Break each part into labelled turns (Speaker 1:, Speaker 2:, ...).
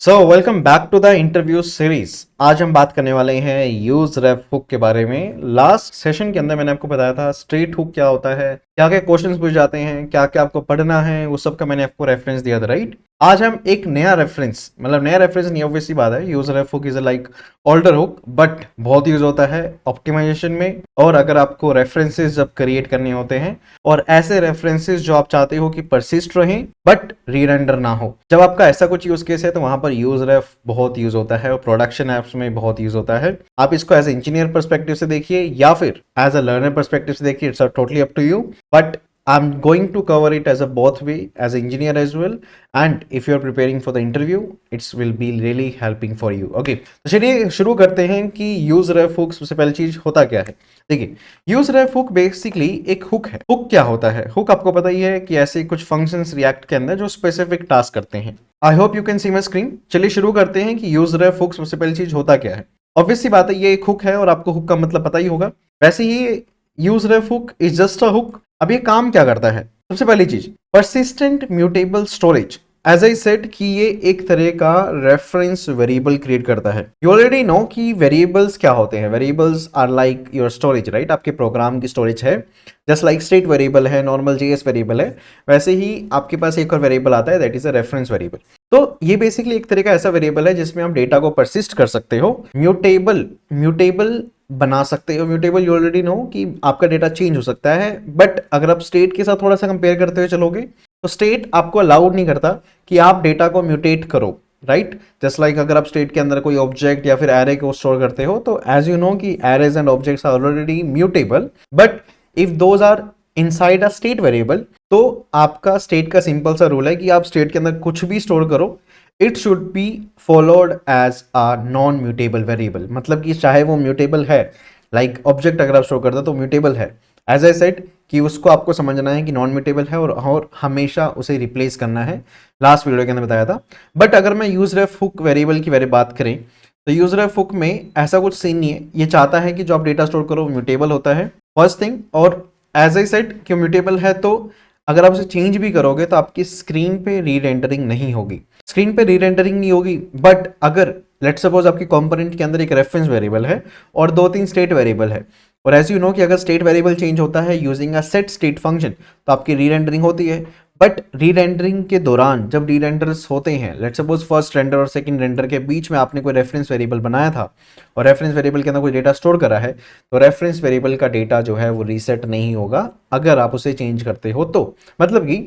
Speaker 1: So welcome back to the interview series. आज हम बात करने वाले हैं यूज रेफ हुक के बारे में। लास्ट सेशन के अंदर मैंने आपको बताया था स्ट्रेट हुक क्या होता है, क्या क्या क्वेश्चंस पूछ जाते हैं, क्या क्या आपको पढ़ना है, वो सब का मैंने आपको रेफरेंस दिया था, राइट। आज हम एक नया रेफरेंस, मतलब नया रेफरेंस नहीं, ऑब्वियसली बात है, use ref hook is like older hook but बहुत यूज होता है ऑप्टिमाइजेशन में। और अगर आपको रेफरेंसेस जब क्रिएट करने होते हैं और ऐसे रेफरेंसेस जो आप चाहते हो कि परसिस्ट रहें बट रीरेंडर ना हो, जब आपका ऐसा कुछ यूज केस है तो वहां पर यूज रेफ बहुत यूज होता है और प्रोडक्शन एप्स में बहुत यूज होता है। आप इसको एज इंजीनियर परस्पेक्टिव से देखिए या फिर एज अ लर्नर परस्पेक्टिव से देखिए, it's totally up to you, but I'm going to cover it as a both way as an engineer as well, and if you are preparing for the interview it will be really helping for you. Okay, तो चलिए शुरू करते हैं कि use ref hook सबसे पहली चीज होता क्या है। देखिए, यूज रेफ हुक बेसिकली एक हुक है। हुक क्या होता है? हुक आपको पता ही है कि ऐसे कुछ फंक्शंस रिएक्ट के अंदर जो स्पेसिफिक टास्क करते हैं। आई hope you can C my screen. चलिए शुरू करते हैं कि यूज रेफ हुक सबसे पहली चीज होता क्या है। ऑब्वियसली बात है, ये एक हुक है और आपको हुक का मतलब पता ही होगा। वैसे ही use ref hook is just a hook. अब ये काम क्या करता है? सबसे पहली चीज, persistent mutable storage. As I said कि ये एक तरह का रेफरेंस वेरिएबल क्रिएट करता है। यू ऑलरेडी नो कि वेरिएबल्स क्या होते हैं। Variables are like your storage, right. आपके प्रोग्राम की स्टोरेज है। जस्ट लाइक स्टेट वेरिएबल है, नॉर्मल जेएस वेरिएबल है, वैसे ही आपके पास एक और वेरिएबल आता है, that is a reference variable. तो ये बेसिकली एक तरह का ऐसा वेरिएबल है जिसमें आप डेटा को परसिस्ट कर सकते हो, म्यूटेबल म्यूटेबल बना सकते हो। म्यूटेबल यू ऑलरेडी नो कि आपका डेटा चेंज हो सकता है, बट अगर आप स्टेट के साथ थोड़ा सा कंपेयर करते हुए चलोगे तो स्टेट आपको अलाउड नहीं करता कि आप डेटा को म्यूटेट करो, राइट। जस्ट लाइक अगर आप स्टेट के अंदर कोई ऑब्जेक्ट या फिर एरे को स्टोर करते हो तो एज यू नो कि arrays and objects are already mutable, but if those are inside a state variable तो आपका स्टेट का सिंपल सा रूल है कि आप स्टेट के अंदर कुछ भी स्टोर करो, it should be followed as a non mutable variable. मतलब कि चाहे वो म्यूटेबल है, लाइक ऑब्जेक्ट अगर आप शो करते हो तो म्यूटेबल है, एज आई सेड कि उसको आपको समझना है कि नॉन म्यूटेबल है और हमेशा उसे रिप्लेस करना है। लास्ट वीडियो के अंदर बताया था। बट अगर मैं यूज रेफ हुक वेरिएबल की बात करें तो यूज रेफ हुक में ऐसा कुछ सीन नहीं है। ये चाहता है कि जो आप डेटा स्टोर करो म्यूटेबल होता है, फर्स्ट थिंग। और एज आई सेड कि म्यूटेबल है तो अगर आप उसे चेंज भी करोगे तो आपकी स्क्रीन पे री रेंडरिंग नहीं होगी। स्क्रीन पे री रेंडरिंग नहीं होगी, बट अगर लेट सपोज आपकी कंपोनेंट के अंदर एक रेफरेंस वेरिएबल है और दो तीन स्टेट वेरिएबल है, और एज यू नो कि अगर स्टेट वेरिएबल चेंज होता है using a set state function तो आपकी री रेंडरिंग होती है। बट री रेंडरिंग के दौरान जब री रेंडर्स होते हैं, लेट सपोज फर्स्ट रेंडर और सेकंड रेंडर के बीच में आपने कोई रेफरेंस वेरिएबल बनाया था और रेफरेंस वेरिएबल के अंदर कोई डेटा स्टोर करा है, तो रेफरेंस वेरिएबल का डेटा जो है वो रीसेट नहीं होगा अगर आप उसे चेंज करते हो तो। मतलब कि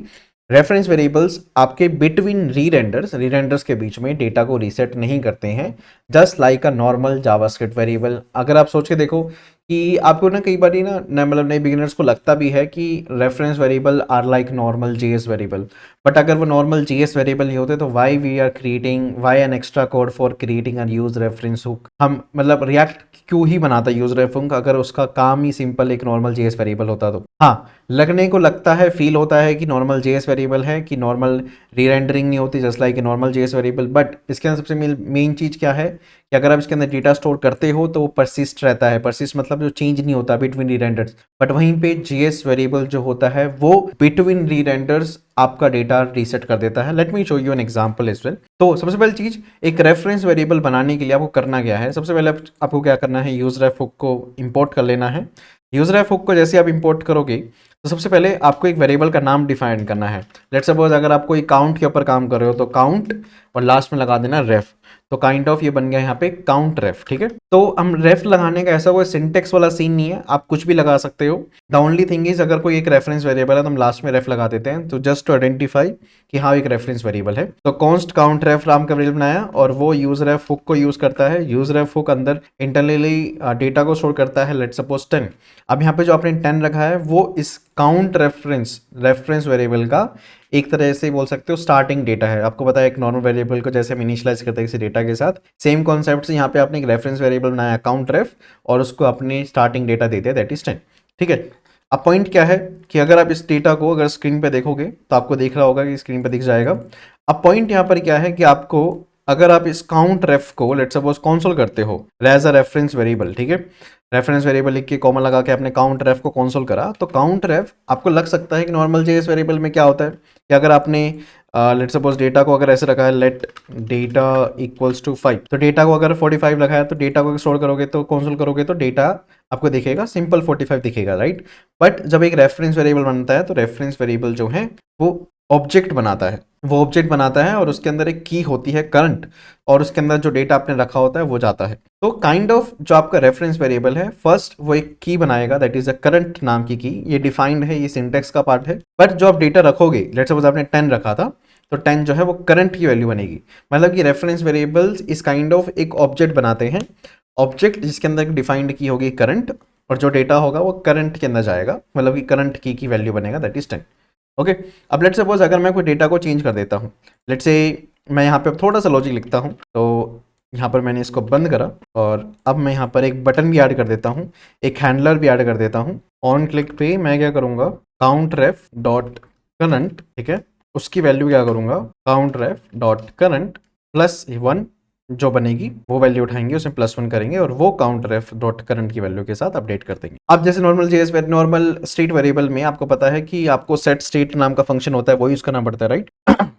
Speaker 1: रेफरेंस वेरिएबल्स आपके बिटवीन री रेंडर्स के बीच में डेटा को रीसेट नहीं करते हैं, just like a normal JavaScript variable. अगर आप सोच के देखो कि आपको ना कई बार ना मतलब नए बिगिनर्स को लगता भी है कि reference variable are like normal JS variable, but अगर वो नॉर्मल जेएस वेरिएबल नहीं होते तो why an extra code for creating an use reference hook. हम मतलब रिएक्ट क्यों ही बनाता यूज रेफ हुक अगर उसका काम ही सिंपल एक नॉर्मल जेएस वेरिएबल होता तो। हाँ, लगने को लगता है, फील होता है कि नॉर्मल जेएस वेरिएबल है, कि नॉर्मल री रेंडरिंग नहीं होती just like a normal JS variable, but इसके अंदर सबसे मेन चीज क्या है कि अगर आप इसके अंदर डेटा स्टोर करते हो तो वो परसिस्ट रहता है। परसिस्ट मतलब जो चेंज नहीं होता बिटवीन री रेंडर्स, बट वहीं पे जेएस वेरिएबल जो होता है वो बिटवीन री रेंडर्स आपका डेटा रीसेट कर देता है। Let me show you an example as well. तो सबसे पहली चीज, एक रेफरेंस वेरिएबल बनाने के लिए आपको करना क्या है? सबसे पहले आपको क्या करना है, यूज रेफ हुक को इंपोर्ट कर लेना है। यूज रेफ हुक को जैसे आप इंपोर्ट करोगे तो सबसे पहले आपको एक वेरिएबल का नाम डिफाइन करना है। लेट्स सपोज अगर आप कोई काउंट के ऊपर काम कर रहे हो तो काउंट और लास्ट में लगा देना रेफ, तो काइंड ऑफ ये बन गया यहाँ पे काउंट रेफ, ठीक है। तो हम रेफ लगाने का ऐसा कोई सिंटेक्स वाला सीन नहीं है, आप कुछ भी लगा सकते हो। द ओनली थिंग इज अगर कोई एक रेफरेंस वेरिएबल है तो हम लास्ट में रेफ लगा देते हैं, तो जस्ट टू आइडेंटिफाई कि हाँ एक रेफरेंस वेरिएबल है। तो कॉन्स्ट काउंट रेफ नाम का वेरिएबल बनाया और वो यूज रेफ हुक को यूज करता है। यूज रेफ हुक अंदर इंटरनली डेटा को स्टोर करता है, लेट सपोज 10। अब यहाँ पे जो आपने 10 रखा है वो इस काउंट रेफरेंस वेरिएबल का एक तरह से बोल सकते हो स्टार्टिंग डेटा है। आपको पता है एक नॉर्मल वेरिएबल को जैसे हम इनिशियलाइज करते हैं किसी डेटा के साथ, सेम कॉन्सेप्ट से यहाँ पे आपने एक रेफरेंस वेरिएबल बनाया काउंट रेफ और उसको अपने स्टार्टिंग डेटा देते हैं, दैट इज 10, ठीक है। अब पॉइंट क्या है कि अगर आप इस डेटा को अगर स्क्रीन पे देखोगे तो आपको देख रहा होगा कि स्क्रीन पे दिख जाएगा। अब पॉइंट यहाँ पर क्या है कि आपको अगर आप इस काउंट रेफ को लेट सपोज कंसोल करते हो एज अ रेफरेंस वेरिएबल, ठीक है, रेफरेंस वेरिएबल लिख के कॉमा लगा के आपने काउंट रेफ को कंसोल करा, तो काउंट रेफ आपको लग सकता है कि नॉर्मल जेएस वेरिएबल में क्या होता है कि अगर आपने लेट सपोज डेटा को अगर ऐसे रखा है, लेट डेटा इक्वल्स टू 5, तो डेटा को अगर 45 रखा है तो डेटा को अगर स्टोर करोगे तो कंसोल करोगे तो डेटा आपको दिखेगा सिंपल 45 दिखेगा, राइट। बट जब एक रेफरेंस वेरिएबल बनता है तो रेफरेंस वेरिएबल जो है वो ऑब्जेक्ट बनाता है, वो ऑब्जेक्ट बनाता है और उसके अंदर एक की होती है करंट, और उसके अंदर जो डेटा आपने रखा होता है वो जाता है। तो काइंड ऑफ जो आपका रेफरेंस वेरिएबल है, फर्स्ट वो एक की बनाएगा, दैट इज अ करंट नाम की ये डिफाइंड है, ये सिंटेक्स का पार्ट है। बट जो आप डेटा रखोगे, लेट्स सपोज आपने 10 रखा था, तो 10 जो है वो करंट की वैल्यू बनेगी। मतलब कि रेफरेंस वेरिएबल्स इस काइंड ऑफ एक ऑब्जेक्ट बनाते हैं, ऑब्जेक्ट जिसके अंदर डिफाइंड की होगी करंट, और जो डेटा होगा वो करंट के अंदर जाएगा, मतलब कि करंट की वैल्यू बनेगा, दैट इज 10। ओके, अब लेट्स सपोज अगर मैं कोई डेटा को चेंज कर देता हूँ, लेट्स से मैं यहाँ पे अब थोड़ा सा लॉजिक लिखता हूँ, तो यहाँ पर मैंने इसको बंद करा और अब मैं यहाँ पर एक बटन भी ऐड कर देता हूँ, एक हैंडलर भी ऐड कर देता हूँ। ऑन क्लिक पे मैं क्या करूँगा, काउंट रेफ डॉट करंट, ठीक है, उसकी वैल्यू क्या करूँगा, काउंट रेफ डॉट करंट +1 जो बनेगी वो वैल्यू उठाएंगे, उसमें +1 करेंगे और वो काउंट रेफ डॉट करंट की वैल्यू के साथ अपडेट कर देंगे। अब जैसे normal JS normal state variable में आपको पता है कि आपको सेट स्टेट नाम का फंक्शन होता है, वो यूज करना पड़ता है, राइट।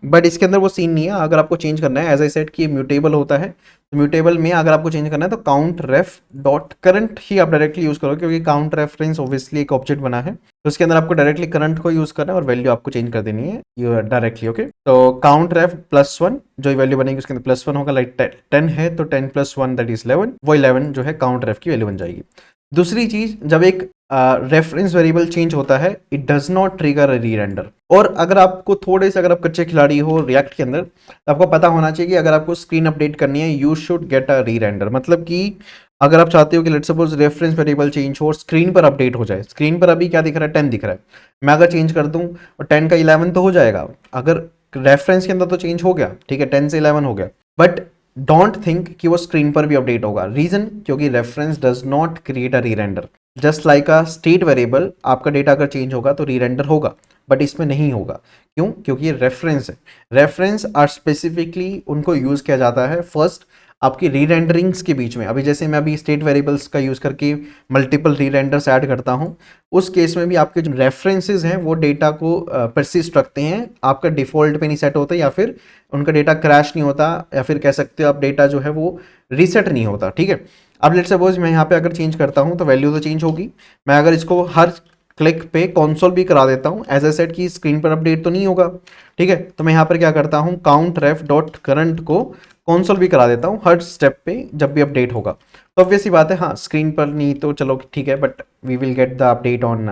Speaker 1: बट इसके अंदर वो सीन नहीं है। अगर आपको चेंज करना है, एज आई सेड कि म्यूटेबल होता है, तो म्यूटेबल में अगर आपको चेंज करना है तो काउंट रेफ डॉट करंट ही आप डायरेक्टली यूज करो, क्योंकि काउंट रेफरेंस ऑब्वियसली एक ऑब्जेक्ट बना है, तो उसके अंदर आपको डायरेक्टली करंट को यूज करना है और वैल्यू आपको चेंज कर देनी है डायरेक्टली। ओके, तो काउंट रेफ +1 जो वैल्यू बनेगी उसके अंदर +1 होगा, लाइक 10 है तो 10 + 1 दैट इज 11, वो 11 जो है काउंट रेफ की वैल्यू बन जाएगी। दूसरी चीज, जब एक रेफरेंस वेरिएबल चेंज होता है, इट डज नॉट ट्रिगर अ री-रेंडर। और अगर आपको थोड़े से, अगर आप कच्चे खिलाड़ी हो रिएक्ट के अंदर, तो आपको पता होना चाहिए कि अगर आपको स्क्रीन अपडेट करनी है, यू शुड गेट अ री-रेंडर। मतलब कि अगर आप चाहते हो कि let's suppose reference variable change हो और स्क्रीन पर अपडेट हो जाए, स्क्रीन पर अभी क्या दिख रहा है, 10 दिख रहा है, मैं अगर चेंज कर दूं और 10 का 11 तो हो जाएगा, अगर रेफरेंस के अंदर तो चेंज हो गया, ठीक है, 10 से 11 हो गया, बट डोंट थिंक कि वो स्क्रीन पर भी अपडेट होगा। रीजन, क्योंकि reference does not create a re-render. Just like a state variable, आपका डेटा अगर चेंज होगा तो री-रेंडर होगा, बट इसमें नहीं होगा। क्यों? क्योंकि ये रेफरेंस है। रेफरेंस आर स्पेसिफिकली उनको यूज किया जाता है फर्स्ट आपकी री रेंडरिंग्स के बीच में। अभी जैसे मैं अभी स्टेट वेरिएबल्स का यूज करके मल्टीपल री रेंडर्स ऐड करता हूं, उस केस में भी आपके जो रेफरेंसेस हैं वो डेटा को परसिस्ट रखते हैं, आपका डिफॉल्ट पे नहीं सेट होता, या फिर उनका डेटा क्रैश नहीं होता, या फिर कह सकते हो आप डेटा जो है वो रीसेट नहीं होता, ठीक है। अब लेट्स सपोज मैं यहाँ पे अगर चेंज करता हूँ तो वैल्यू तो चेंज होगी। मैं अगर इसको हर क्लिक पे कंसोल भी करा देता हूँ, एज ए सेट की स्क्रीन पर अपडेट तो नहीं होगा, ठीक है, तो मैं यहाँ पर क्या करता हूँ, काउंट रेफ डॉट करंट को कंसोल भी करा देता हूँ हर स्टेप पे जब भी अपडेट होगा। तो ऑब्वियस सी बात है, हाँ स्क्रीन पर नहीं तो चलो ठीक है, but we will get the update on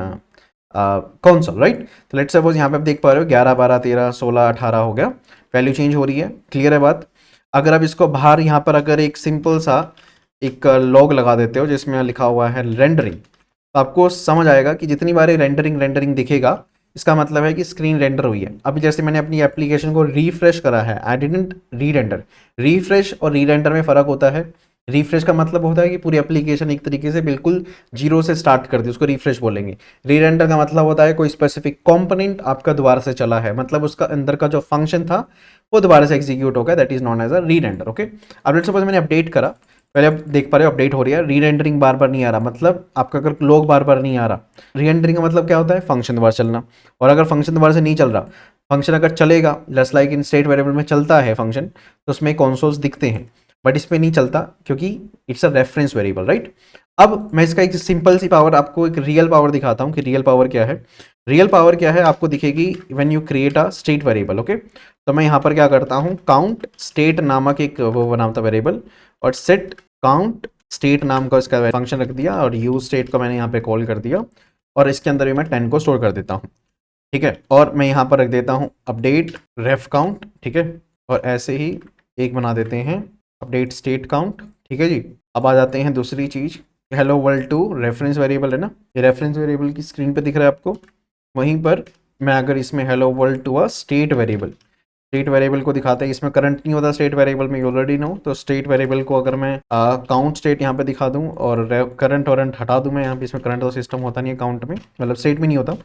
Speaker 1: console, right. तो लेट्स सपोज यहाँ पे आप देख पा रहे हो 11 12 13 16 18 हो गया, वैल्यू चेंज हो रही है, क्लियर है बात। अगर आप इसको बाहर यहाँ पर अगर एक सिंपल सा एक लॉग लगा देते हो जिसमें लिखा हुआ है रेंडरिंग, तो आपको समझ आएगा कि जितनी बार रेंडरिंग रेंडरिंग दिखेगा, इसका मतलब है कि स्क्रीन रेंडर हुई है। अभी जैसे मैंने अपनी एप्लीकेशन को रिफ्रेश करा है, आई डिडंट री रेंडर। रिफ्रेश और री रेंडर में फ़र्क होता है। रिफ्रेश का मतलब होता है कि पूरी एप्लीकेशन एक तरीके से बिल्कुल जीरो से स्टार्ट कर दी, उसको रिफ्रेश बोलेंगे। री रेंडर का मतलब होता है कोई स्पेसिफिक कंपोनेंट आपका दोबारा से चला है, मतलब उसका अंदर का जो फंक्शन था वो दोबारा से एग्जीक्यूट होगा, that is non as a rerender. Okay, अब लेट्स सपोज मैंने अपडेट करा, पहले आप देख पा रहे हो अपडेट हो रही है, री रेंडरिंग बार बार नहीं आ रहा, मतलब आपका अगर लॉग बार बार नहीं आ रहा। री रेंडरिंग का मतलब क्या होता है, फंक्शन दोबारा चलना। और अगर फंक्शन दोबारा से नहीं चल रहा, फंक्शन अगर चलेगा, just like in state variable में चलता है फंक्शन, तो उसमें कंसोल्स दिखते हैं, बट इसमें नहीं चलता क्योंकि it's a reference variable, right. अब मैं इसका एक सिंपल सी पावर, आपको एक रियल पावर दिखाता हूँ कि रियल पावर क्या है। रियल पावर क्या है आपको दिखेगी when you create a state variable. Okay, तो मैं यहाँ पर क्या करता हूँ, काउंट स्टेट नामक एक वो बनाता वेरिएबल, और सेट काउंट स्टेट नाम का इसका फंक्शन रख दिया, और यूज स्टेट को मैंने यहाँ पे कॉल कर दिया, और इसके अंदर भी मैं 10 को स्टोर कर देता हूँ, ठीक है। और मैं यहाँ पर रख देता हूँ अपडेट रेफ काउंट, ठीक है, और ऐसे ही एक बना देते हैं अपडेट स्टेट काउंट, ठीक है जी। अब आ जाते हैं दूसरी चीज, हेलो वर्ल्ड 2 रेफरेंस वेरिएबल है ना, ये रेफरेंस वेरिएबल की स्क्रीन पे दिख रहा है आपको। वहीं पर मैं अगर इसमें hello world 2 state variable, state variable को दिखाते हैं, इसमें करंट नहीं होता स्टेट वेरिएबल में, ऑलरेडी नो। तो स्टेट वेरिएबल को अगर मैं काउंट स्टेट यहाँ पे दिखा दूँ और करंट वरंट हटा दूँ मैं यहाँ पे, इसमें करंट तो सिस्टम होता नहीं है काउंट में, मतलब स्टेट में नहीं होता।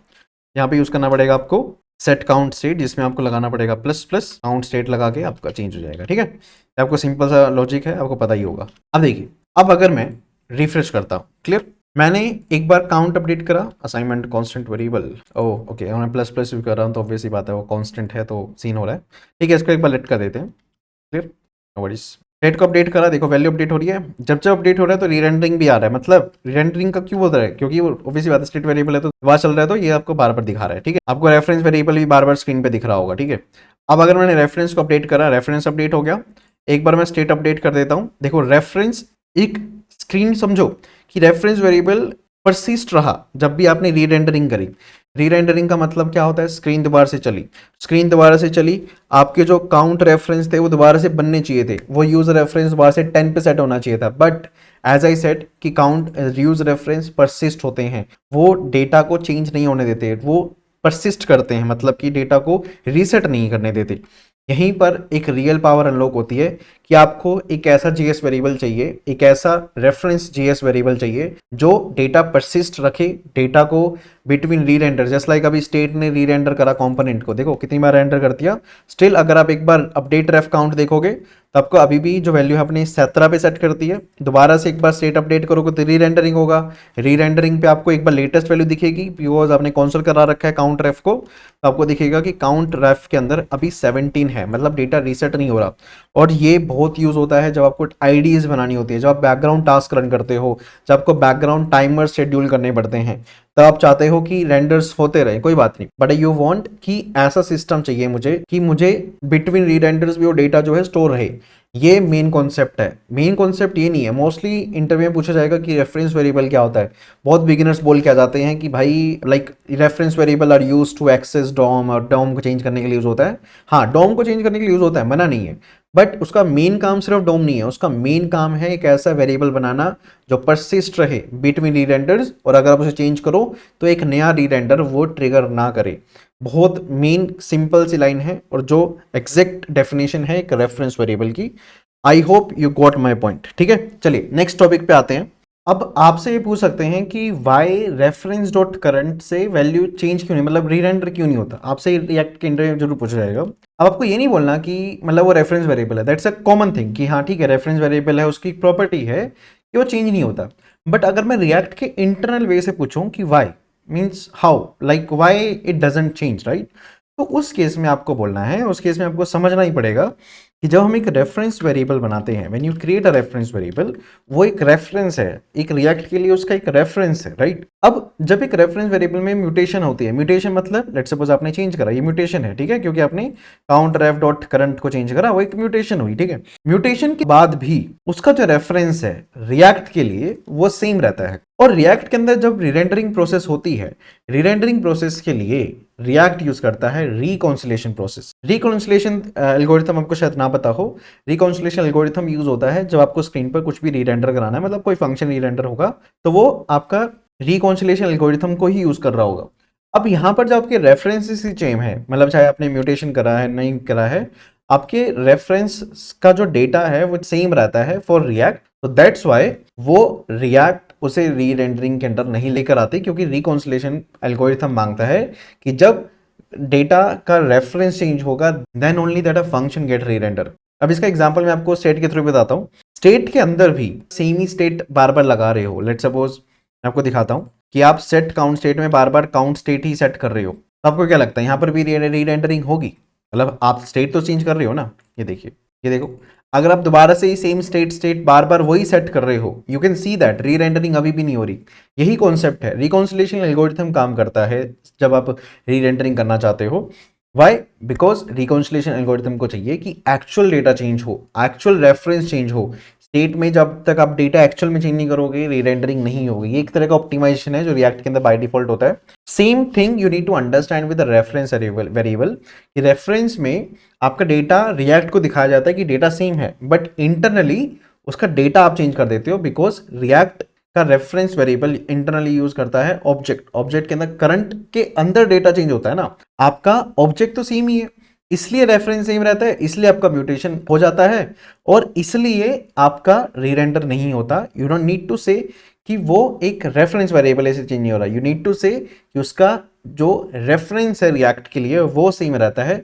Speaker 1: यहाँ पे यूज़ करना पड़ेगा आपको सेट काउंट स्टेट, जिसमें आपको लगाना पड़ेगा प्लस प्लस काउंट स्टेट लगा के आपका चेंज हो जाएगा, ठीक है। आपको सिंपल सा लॉजिक है, आपको पता ही होगा। अब देखिए, अब अगर मैं रिफ्रेश करता हूँ, क्लियर, मैंने एक बार काउंट अपडेट करा, assignment constant variable, oh okay, मैं प्लस प्लस यूज कर रहा हूँ तो ऑब्वियस ही बात है वो कांस्टेंट है तो सीन हो रहा है। ठीक है, इसको एक बार लेट कर देते हैं। Clear, no worries. स्टेट को अपडेट करा, देखो वैल्यू अपडेट हो रही है। जब जब अपडेट हो रहा है तो रीरेंडरिंग भी आ रहा है। मतलब रीरेंडरिंग का क्यों बोल रहा है, क्योंकि वो ऑब्वियसली बात है स्टेट वेरिएबल है तो वहाँ चल रहा है तो ये आपको बार बार दिखा रहा है। ठीक है, आपको रेफरेंस वेरिएबल भी बार बार स्क्रीन पे दिख रहा होगा। ठीक है, अब अगर मैंने रेफरेंस को अपडेट करा, रेफरेंस अपडेट हो गया। एक बार मैं स्टेट अपडेट कर देता हूँ। देखो रेफरेंस एक स्क्रीन समझो कि रेफरेंस वेरिएबल परसिस्ट रहा जब भी आपने रीरेंडरिंग करी। रीरेंडरिंग का मतलब क्या होता है, स्क्रीन दोबारा से चली, स्क्रीन दोबारा से चली, आपके जो काउंट रेफरेंस थे वो दोबारा से बनने चाहिए थे, वो यूज रेफरेंस दोबारा से 10 पे सेट होना चाहिए था। बट एज आई सेड कि काउंट यूज रेफरेंस परसिस्ट होते हैं, वो डेटा को चेंज नहीं होने देते, वो परसिस्ट करते हैं, मतलब कि डेटा को रीसेट नहीं करने देते। यहीं पर एक रियल पावर अनलॉक होती है कि आपको एक ऐसा जीएस वेरिएबल चाहिए, एक ऐसा रेफरेंस जीएस वेरिएबल चाहिए जो डेटा परसिस्ट रखे, डेटा को बिटवीन री रेंडर, जस्ट लाइक अभी स्टेट ने री रेंडर करा कंपोनेंट को, देखो कितनी बार रेंडर कर दिया। स्टिल अगर आप एक बार अपडेट रेफ काउंट देखोगे तो आपको अभी भी जो वैल्यू है अपने 17 पे सेट करती है। दोबारा से एक बार स्टेट अपडेट करोगे तो री रेंडरिंग होगा, री रेंडरिंग पे आपको एक बार लेटेस्ट वैल्यू दिखेगी बिकॉज आपने कॉन्सोल करा रखा है काउंट रेफ को, तो आपको दिखेगा कि काउंट रेफ के अंदर अभी 17 है, मतलब डेटा रीसेट नहीं हो रहा। और ये बहुत यूज होता है जब आपको आईडीज बनानी होती है, जब आप बैकग्राउंड टास्क रन करते हो, जब आपको बैकग्राउंड टाइमर शेड्यूल करने पड़ते हैं, तब आप चाहते हो कि रेंडर्स होते रहे, कोई बात नहीं, बट यू वांट कि ऐसा सिस्टम चाहिए मुझे कि मुझे बिटवीन री रेंडर्स भी वो डेटा जो है स्टोर रहे। ये मेन कॉन्सेप्ट है। मेन कॉन्सेप्ट ये नहीं है, मोस्टली इंटरव्यू में पूछा जाएगा कि रेफरेंस वेरिएबल क्या होता है। बहुत बिगिनर्स बोल के आ जाते हैं कि भाई like reference variable are use to access DOM, और डॉम को चेंज करने के लिए यूज होता है। हाँ, डॉम को चेंज करने के लिए यूज होता है, मना नहीं है, बट उसका मेन काम सिर्फ डॉम नहीं है, उसका मेन काम है एक ऐसा वेरिएबल बनाना जो परसिस्ट रहे बिटवीन री रेंडर्स, और अगर आप उसे चेंज करो तो एक नया री रेंडर वो ट्रिगर ना करे। बहुत मेन सिंपल सी लाइन है और जो एग्जैक्ट डेफिनेशन है एक रेफरेंस वेरिएबल की। आई hope you got my point. ठीक है, चलिए नेक्स्ट टॉपिक पे आते हैं। अब आपसे ये पूछ सकते हैं कि वाई रेफरेंस डॉट करंट से वैल्यू चेंज क्यों नहीं, मतलब रीरेंडर क्यों नहीं होता। आपसे रिएक्ट के इंटरव्यू जरूर पूछा जाएगा। अब आपको ये नहीं बोलना कि मतलब वो रेफरेंस वेरिएबल है, दैट्स अ कॉमन थिंग कि हाँ ठीक है रेफरेंस वेरिएबल है, उसकी प्रॉपर्टी है कि वो चेंज नहीं होता। बट अगर मैं रिएक्ट के इंटरनल वे से पूछूं कि why means how, like why it doesn't change, right, तो उस केस में आपको बोलना है, उस केस में आपको समझना ही पड़ेगा कि जब हम एक रेफरेंस वेरिएबल बनाते हैं, when you create a reference variable, वो एक रेफरेंस है, एक रिएक्ट के लिए उसका एक रेफरेंस है, राइट। अब जब एक रेफरेंस वेरिएबल में म्यूटेशन होती है, म्यूटेशन मतलब लेट्स सपोज आपने चेंज करा, ये म्यूटेशन है, ठीक है, क्योंकि आपने काउंट रेफ डॉट करंट को चेंज करा, वो एक म्यूटेशन हुई, ठीक है। म्यूटेशन के बाद भी उसका जो रेफरेंस है रिएक्ट के लिए वो सेम रहता है। और रिएक्ट के अंदर जब रीरेंडरिंग प्रोसेस होती है, रीरेंडरिंग प्रोसेस के लिए रिएक्ट यूज करता है रिकॉन्सिलेशन प्रोसेस। रिकॉन्सिलेशन एल्गोरिथम आपको शायद ना पता हो। रिकॉन्सिलेशन एल्गोरिथम यूज होता है जब आपको स्क्रीन पर कुछ भी रीरेंडर कराना है, मतलब कोई फंक्शन रीरेंडर होगा तो वो आपका रिकॉन्सिलेशन एल्गोरिथम को ही यूज कर रहा होगा। अब यहाँ पर जो आपके रेफरेंसेस ही सेम है, मतलब चाहे आपने म्यूटेशन करा है नहीं करा है, आपके रेफरेंस का जो डेटा है वो सेम रहता है फॉर रिएक्ट। तो दैट्स वाई वो रिएक्ट उसे री रेंडरिंग के अंदर नहीं लेकर आते, क्योंकि रिकॉन्सिलेशन एल्गोरिथम मांगता है कि जब डेटा का रेफरेंस चेंज होगा then only that a function get rerender. अब इसका एग्जांपल मैं आपको स्टेट के थ्रू बताता हूँ। स्टेट के अंदर भी सेम ही स्टेट बार बार लगा रहे हो, लेट्स सपोज मैं आपको दिखाता हूँ कि आप सेट काउंट स्टेट में बार बार काउंट स्टेट ही सेट कर रहे हो, तो आपको क्या लगता है यहाँ पर भी री रेंडरिंग होगी? मतलब आप स्टेट तो चेंज कर रहे हो ना, ये देखिए, ये देखो, अगर आप दोबारा से ही सेम स्टेट बार बार वही सेट कर रहे हो, यू कैन सी दैट री रेंडरिंग अभी भी नहीं हो रही। यही कॉन्सेप्ट है, रिकॉन्सिलेशन एल्गोरिथम काम करता है जब आप री रेंडरिंग करना चाहते हो। वाई? बिकॉज रिकॉन्सिलेशन एल्गोरिथम को चाहिए कि एक्चुअल डेटा चेंज हो, एक्चुअल रेफरेंस चेंज हो। स्टेट में जब तक आप डेटा एक्चुअल में चेंज नहीं करोगे री रेंडरिंग नहीं होगी। ये एक तरह का ऑप्टिमाइजेशन है जो रिएक्ट के अंदर बाय डिफॉल्ट होता है। Same thing you need to understand with reference variable. Reference में आपका डेटा रिएक्ट को दिखाया जाता है कि डेटा सेम है, बट इंटरनली उसका डेटा आप चेंज कर देते हो, बिकॉज रिएक्ट का रेफरेंस वेरिएबल इंटरनली यूज करता है ऑब्जेक्ट। ऑब्जेक्ट के अंदर करंट के अंदर डेटा चेंज होता है ना, आपका ऑब्जेक्ट तो सेम ही है, इसलिए रेफरेंस सेम रहता है, इसलिए आपका म्यूटेशन हो जाता है और इसलिए आपका रीरेंडर नहीं होता। यू डोंट नीड टू से कि वो एक रेफरेंस वेरिएबल ऐसे चेंज नहीं हो रहा, यू नीड टू से कि उसका जो रेफरेंस है रिएक्ट के लिए वो सेम रहता है।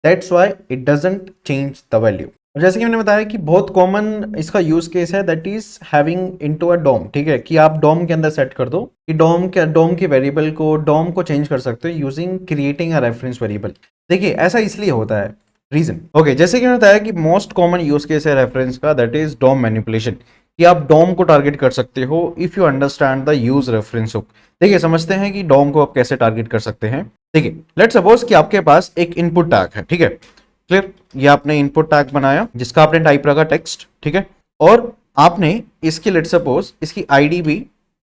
Speaker 1: That's why it doesn't change the value. और जैसे कि मैंने बताया कि बहुत कॉमन इसका यूज केस है, that is having into a DOM. ठीक है, कि आप डॉम के अंदर सेट कर दो कि डॉम के वेरिएबल को डॉम को चेंज कर सकते हो using creating a reference variable. देखिए ऐसा इसलिए होता है, रीजन ओके, जैसे कि मैंने बताया कि मोस्ट कॉमन यूज केस है रेफरेंस का, दैट इज डॉम मैनिपुलेशन, कि आप डॉम को टारगेट कर सकते हो if you understand the use reference hook. देखिए समझते हैं कि डॉम को आप कैसे टारगेट कर सकते हैं। देखिए लेट्स सपोज कि आपके पास एक इनपुट टैग है, ठीक है, क्लियर, ये आपने इनपुट टैग बनाया जिसका आपने टाइप रखा टेक्स्ट, ठीक है, और आपने इसकी लेट्स सपोज इसकी आईडी भी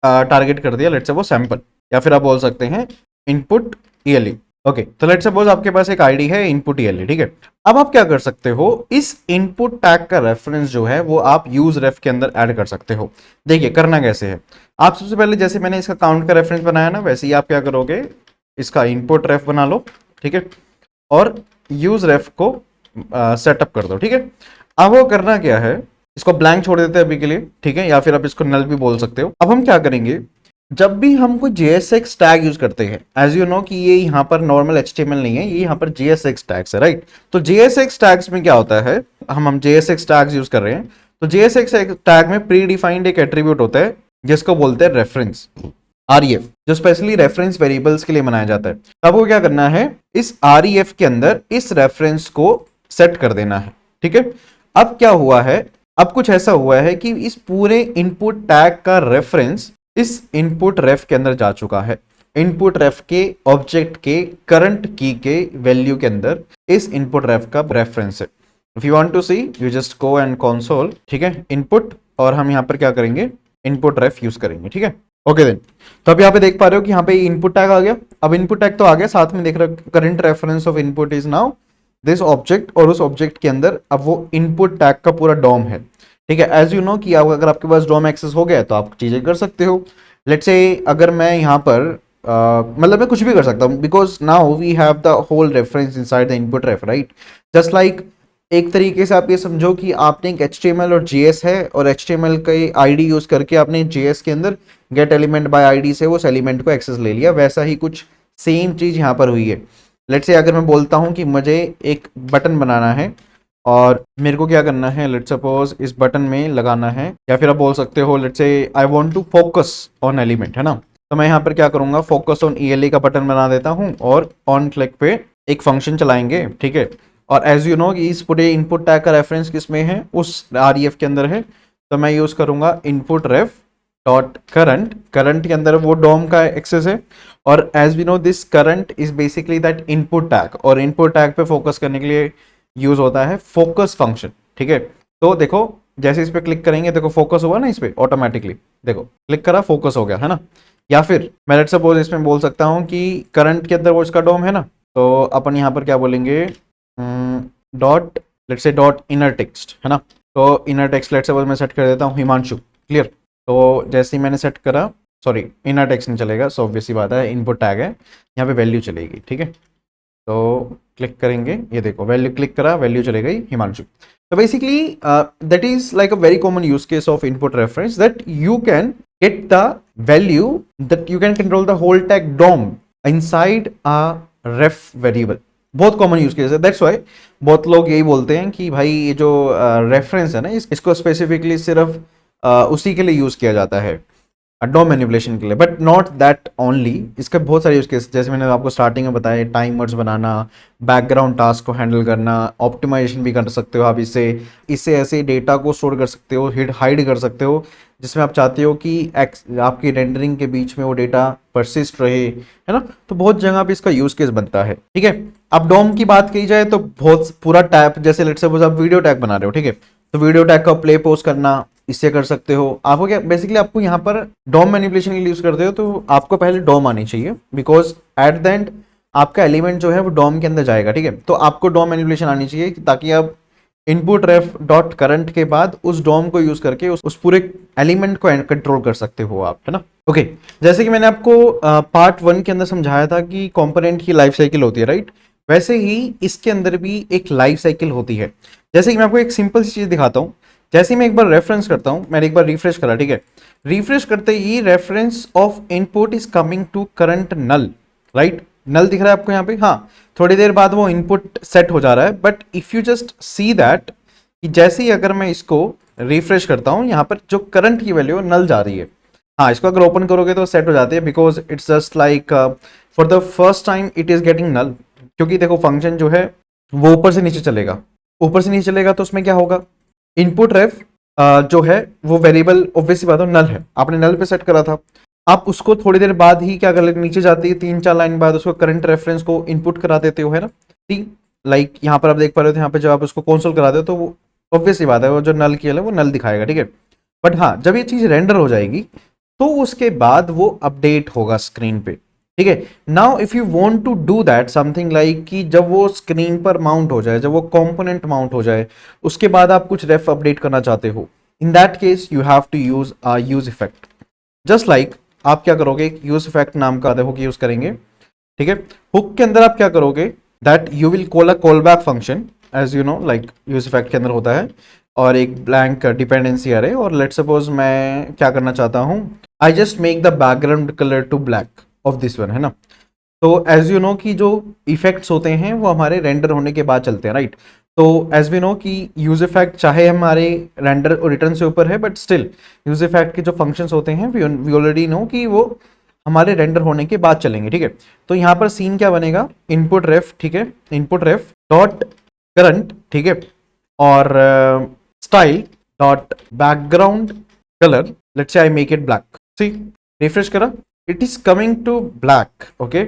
Speaker 1: टारगेट कर दिया, लेट्स सपोज सैंपल, या फिर आप बोल सकते हैं इनपुट ईएलई। ओके, तो लेट्स सपोज आपके पास एक आईडी है इनपुट ईएलई, ठीक है। अब आप क्या कर सकते हो, इस इनपुट टैग का रेफरेंस जो है वो आप यूज रेफ के अंदर ऐड कर सकते हो। देखिए करना कैसे है, आप सबसे पहले जैसे मैंने इसका काउंट का रेफरेंस बनाया ना, वैसे ही आप क्या करोगे, इसका इनपुट रेफ बना लो, ठीक है, और यूज रेफ को सेटअप कर दो, ठीक है। अब वो करना क्या है, इसको ब्लैंक छोड़ देते हैं अभी के लिए, ठीक है, या फिर आप इसको नल भी बोल सकते हो। अब हम क्या करेंगे, जब भी हम कोई JSX टैग यूज करते हैं, एज यू नो कि ये यहाँ पर नॉर्मल HTML नहीं है, ये यहाँ पर JSX टैग्स है, राइट। तो JSX टैग्स में क्या होता है, हम JSX टैग्स यूज कर रहे हैं, तो JSX टैग में प्री डिफाइंड एक एट्रीब्यूट होता है जिसको बोलते हैं रेफरेंस, REF, जो स्पेशली रेफरेंस वेरिएबल्स के लिए बनाया जाता है। आपको क्या करना है, इस REF के अंदर इस रेफरेंस को सेट कर देना है, ठीक है। अब क्या हुआ है, अब कुछ ऐसा हुआ है कि इस पूरे इनपुट टैग का रेफरेंस इस इनपुट रेफ के अंदर जा चुका है, इनपुट रेफ के ऑब्जेक्ट के करंट की के वैल्यू के अंदर इस इनपुट रेफ का रेफरेंस है। If you want to see you just go and console, ठीक है, इनपुट, और हम यहाँ पर क्या करेंगे, इनपुट रेफ यूज करेंगे, ठीक है। ओके देन, तो अब यहाँ पे देख पा रहे हो कि यहाँ पे इनपुट टैग आ गया। अब इनपुट टैग तो आ गया, साथ में देख रहे हो current reference of input is now this object, और उस ऑब्जेक्ट के अंदर अब वो इनपुट टैग का पूरा डॉम है, ठीक है। एज यू नो कि अगर आपके पास डॉम एक्सेस हो गया तो आप चीजें कर सकते हो। लेट्स से अगर मैं यहाँ पर मतलब मैं कुछ भी कर सकता हूँ, because now we have the whole reference inside the input ref, right. Just like एक तरीके से आप ये समझो कि आपने एक HTML और JS है, और HTML का आईडी यूज करके आपने JS के अंदर गेट एलिमेंट बाय आईडी से उस एलिमेंट को एक्सेस ले लिया, वैसा ही कुछ सेम चीज यहाँ पर हुई है। लेट्स से अगर मैं बोलता हूँ कि मुझे एक बटन बनाना है और मेरे को क्या करना है, लेट्स सपोज इस बटन में लगाना है, या फिर आप बोल सकते हो let's say I want to focus on element, है ना। तो मैं यहाँ पर क्या करूंगा, फोकस ऑन ELE का बटन बना देता हूँ और ऑन क्लिक पे एक फंक्शन चलाएंगे, ठीक है। और एज यू नो कि इस पूरे इनपुट टैग का रेफरेंस किस में है, उस REF के अंदर है, तो मैं यूज करूंगा input ref dot current, current के अंदर वो डॉम का एक्सेस है, और as we know this current is basically that input tag, और इनपुट टैग पे फोकस करने के लिए यूज होता है फोकस फंक्शन, ठीक है। तो देखो जैसे इस पे क्लिक करेंगे, देखो फोकस हुआ ना इस पे ऑटोमेटिकली, देखो क्लिक करा फोकस हो गया, है ना। या फिर मैं लेट्स सपोज इसमें बोल सकता हूँ कि करंट के अंदर वो इसका डॉम है ना, तो अपन यहाँ पर क्या बोलेंगे, dot let's say dot inner text, है ना। तो इनर टेक्स्ट लेट्स सपोज मैं सेट कर देता हूँ हिमांशु, क्लियर। तो जैसे ही मैंने सेट करा, सॉरी इनर टेक्स्ट नहीं चलेगा, सो ऑब्वियस सी बात है, इनपुट टैग है, यहाँ पे वैल्यू चलेगी, ठीक है। तो क्लिक करेंगे, ये देखो वैल्यू क्लिक करा, वैल्यू चले गई हिमांशु। तो basically that is like a very common use case of input reference, that you can get the value that you can control the whole tag DOM inside a ref variable। बहुत common use case है, that's why बहुत लोग यही बोलते हैं कि भाई ये जो रेफरेंस है ना, इसको स्पेसिफिकली सिर्फ उसी के लिए यूज किया जाता है, डॉम मैनिपुलेशन के लिए, बट नॉट दैट ओनली। इसके बहुत सारे यूज केस, जैसे मैंने आपको स्टार्टिंग में बताया, टाइमर्स बनाना, बैकग्राउंड टास्क को हैंडल करना, ऑप्टिमाइजेशन भी कर सकते हो आप इससे, इससे ऐसे डेटा को स्टोर कर सकते हो, हाइड कर सकते हो, जिसमें आप चाहते हो कि आपकी रेंडरिंग के बीच में वो डेटा परसिस्ट रहे, है ना। तो बहुत जगह पे इसका यूज केस बनता है, ठीक है। अब डॉम की बात की जाए तो बहुत पूरा टैग, जैसे लेट्स सपोज आप वीडियो टैग बना रहे हो, ठीक है, तो वीडियो टैग का प्ले पॉज करना, इससे कर सकते हो। आपको क्या बेसिकली आपको यहाँ पर डॉम मैनिपुलेशन के लिए यूज करते हो, तो आपको पहले डॉम आनी चाहिए, बिकॉज एट द एंड आपका एलिमेंट जो है वो डॉम के अंदर जाएगा, ठीक है। तो आपको डॉम मैनिपुलेशन आनी चाहिए ताकि आप इनपुट रेफ डॉट करंट के बाद उस डॉम को यूज करके उस पूरे एलिमेंट को कंट्रोल कर सकते हो आप, है ना। ओके, जैसे कि मैंने आपको पार्ट 1 के अंदर समझाया था कि कंपोनेंट की लाइफ साइकिल होती है, राइट, वैसे ही इसके अंदर भी एक लाइफ साइकिल होती है। जैसे कि मैं आपको एक सिंपल सी चीज दिखाता हूँ, जैसे मैं एक बार रेफरेंस करता हूं, मैंने एक बार रिफ्रेश करा, ठीक है, रिफ्रेश करते ही reference of input is coming to current null, right, null दिख रहा है आपको यहाँ पे, हाँ, थोड़ी देर बाद वो इनपुट सेट हो जा रहा है, but if you just see that कि जैसे ही अगर मैं इसको रिफ्रेश करता हूँ, यहाँ पर जो करंट की वैल्यू नल जा रही है। हाँ, इसको अगर ओपन करोगे तो सेट हो जाती है, because it's just like for the first time it is getting null. क्योंकि देखो फंक्शन जो है वो ऊपर से नीचे चलेगा, ऊपर से नीचे चलेगा तो उसमें क्या होगा, इनपुट रेफ जो है वो वेरिएबल ऑब्वियसली बात है नल है, आपने नल पे सेट करा था। आप उसको थोड़ी देर बाद ही क्या कर लेते, नीचे जाती है 3-4 लाइन बाद उसको करंट रेफरेंस को इनपुट करा देते हो, है ना। ठीक, लाइक यहाँ पर आप देख पा रहे हो, यहाँ पे जब आप उसको कंसोल कराते हो तो वो ऑब्वियसली बात है वो जो नल की है वो नल दिखाएगा, ठीक है। बट हाँ, जब ये चीज रेंडर हो जाएगी तो उसके बाद वो अपडेट होगा स्क्रीन पे, ठीक है। Now if you want to do that something like कि जब वो स्क्रीन पर माउंट हो जाए, जब वो कंपोनेंट माउंट हो जाए, उसके बाद आप कुछ रेफ अपडेट करना चाहते हो, in that case you have to use use effect. Just like आप क्या करोगे, यूज इफेक्ट नाम का हुक यूज करेंगे, ठीक है। हुक के अंदर आप क्या करोगे, that you will call a call back function, as you know like use effect के अंदर होता है, और एक ब्लैंक डिपेंडेंसी अरे, और लेट सपोज मैं क्या करना चाहता हूं, I just make the background colour to black of this one, है ना। तो एज यू नो कि जो इफेक्ट्स होते हैं वो हमारे रेंडर होने के बाद चलते हैं, राइट। तो एज वी नो कि यूज इफेक्ट चाहे हमारे रेंडर और रिटर्न से ऊपर है, बट स्टिल यूज इफेक्ट के जो फंक्शंस होते हैं वी ऑलरेडी नो कि वो हमारे रेंडर होने के बाद चलेंगे, ठीक है। तो यहाँ पर सीन क्या बनेगा, इनपुट रेफ, ठीक है, इनपुट रेफ डॉट करंट, ठीक है, और style dot background colour, let's say I make it black, see refresh करा, it is coming to black, okay.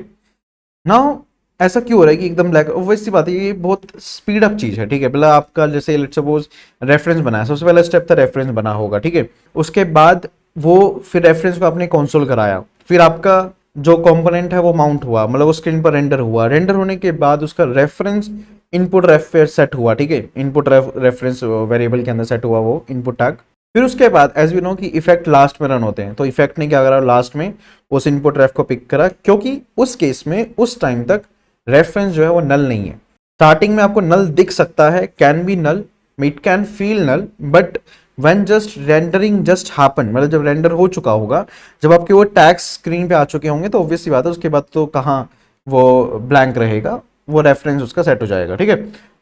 Speaker 1: Now ऐसा क्यों हो रहा है कि एकदम ब्लैक, वैसी बात है, ये बहुत स्पीड अप चीज है, ठीक है। पहले आपका जैसे लेट्स सपोज रेफरेंस बनाया, सबसे पहला स्टेप था रेफरेंस बना होगा, ठीक है। उसके बाद वो फिर रेफरेंस को आपने कंसोल कराया, फिर आपका जो कंपोनेंट है वो माउंट हुआ, मतलब वो स्क्रीन पर रेंडर हुआ, रेंडर होने के बाद उसका रेफरेंस इनपुट रेफरेंस सेट हुआ, ठीक है, इनपुट रेफरेंस वेरिएबल के अंदर सेट हुआ वो इनपुट टैग। फिर उसके बाद एज वी नो कि इफेक्ट लास्ट में रन होते हैं, तो इफेक्ट ने क्या करा, लास्ट में उस इनपुट रेफ को पिक करा, क्योंकि उस केस में उस टाइम तक रेफरेंस जो है वो नल नहीं है। स्टार्टिंग में आपको नल दिख सकता है, can be null, it can feel null, but when just rendering just happen, मतलब जब रेंडर हो चुका होगा, जब आपके वो टैग्स स्क्रीन पे आ चुके होंगे, तो ऑब्वियसली बात है उसके बाद तो कहाँ वो ब्लैंक रहेगा, वो रेफरेंस उसका सेट हो जाएगा, ठीक है।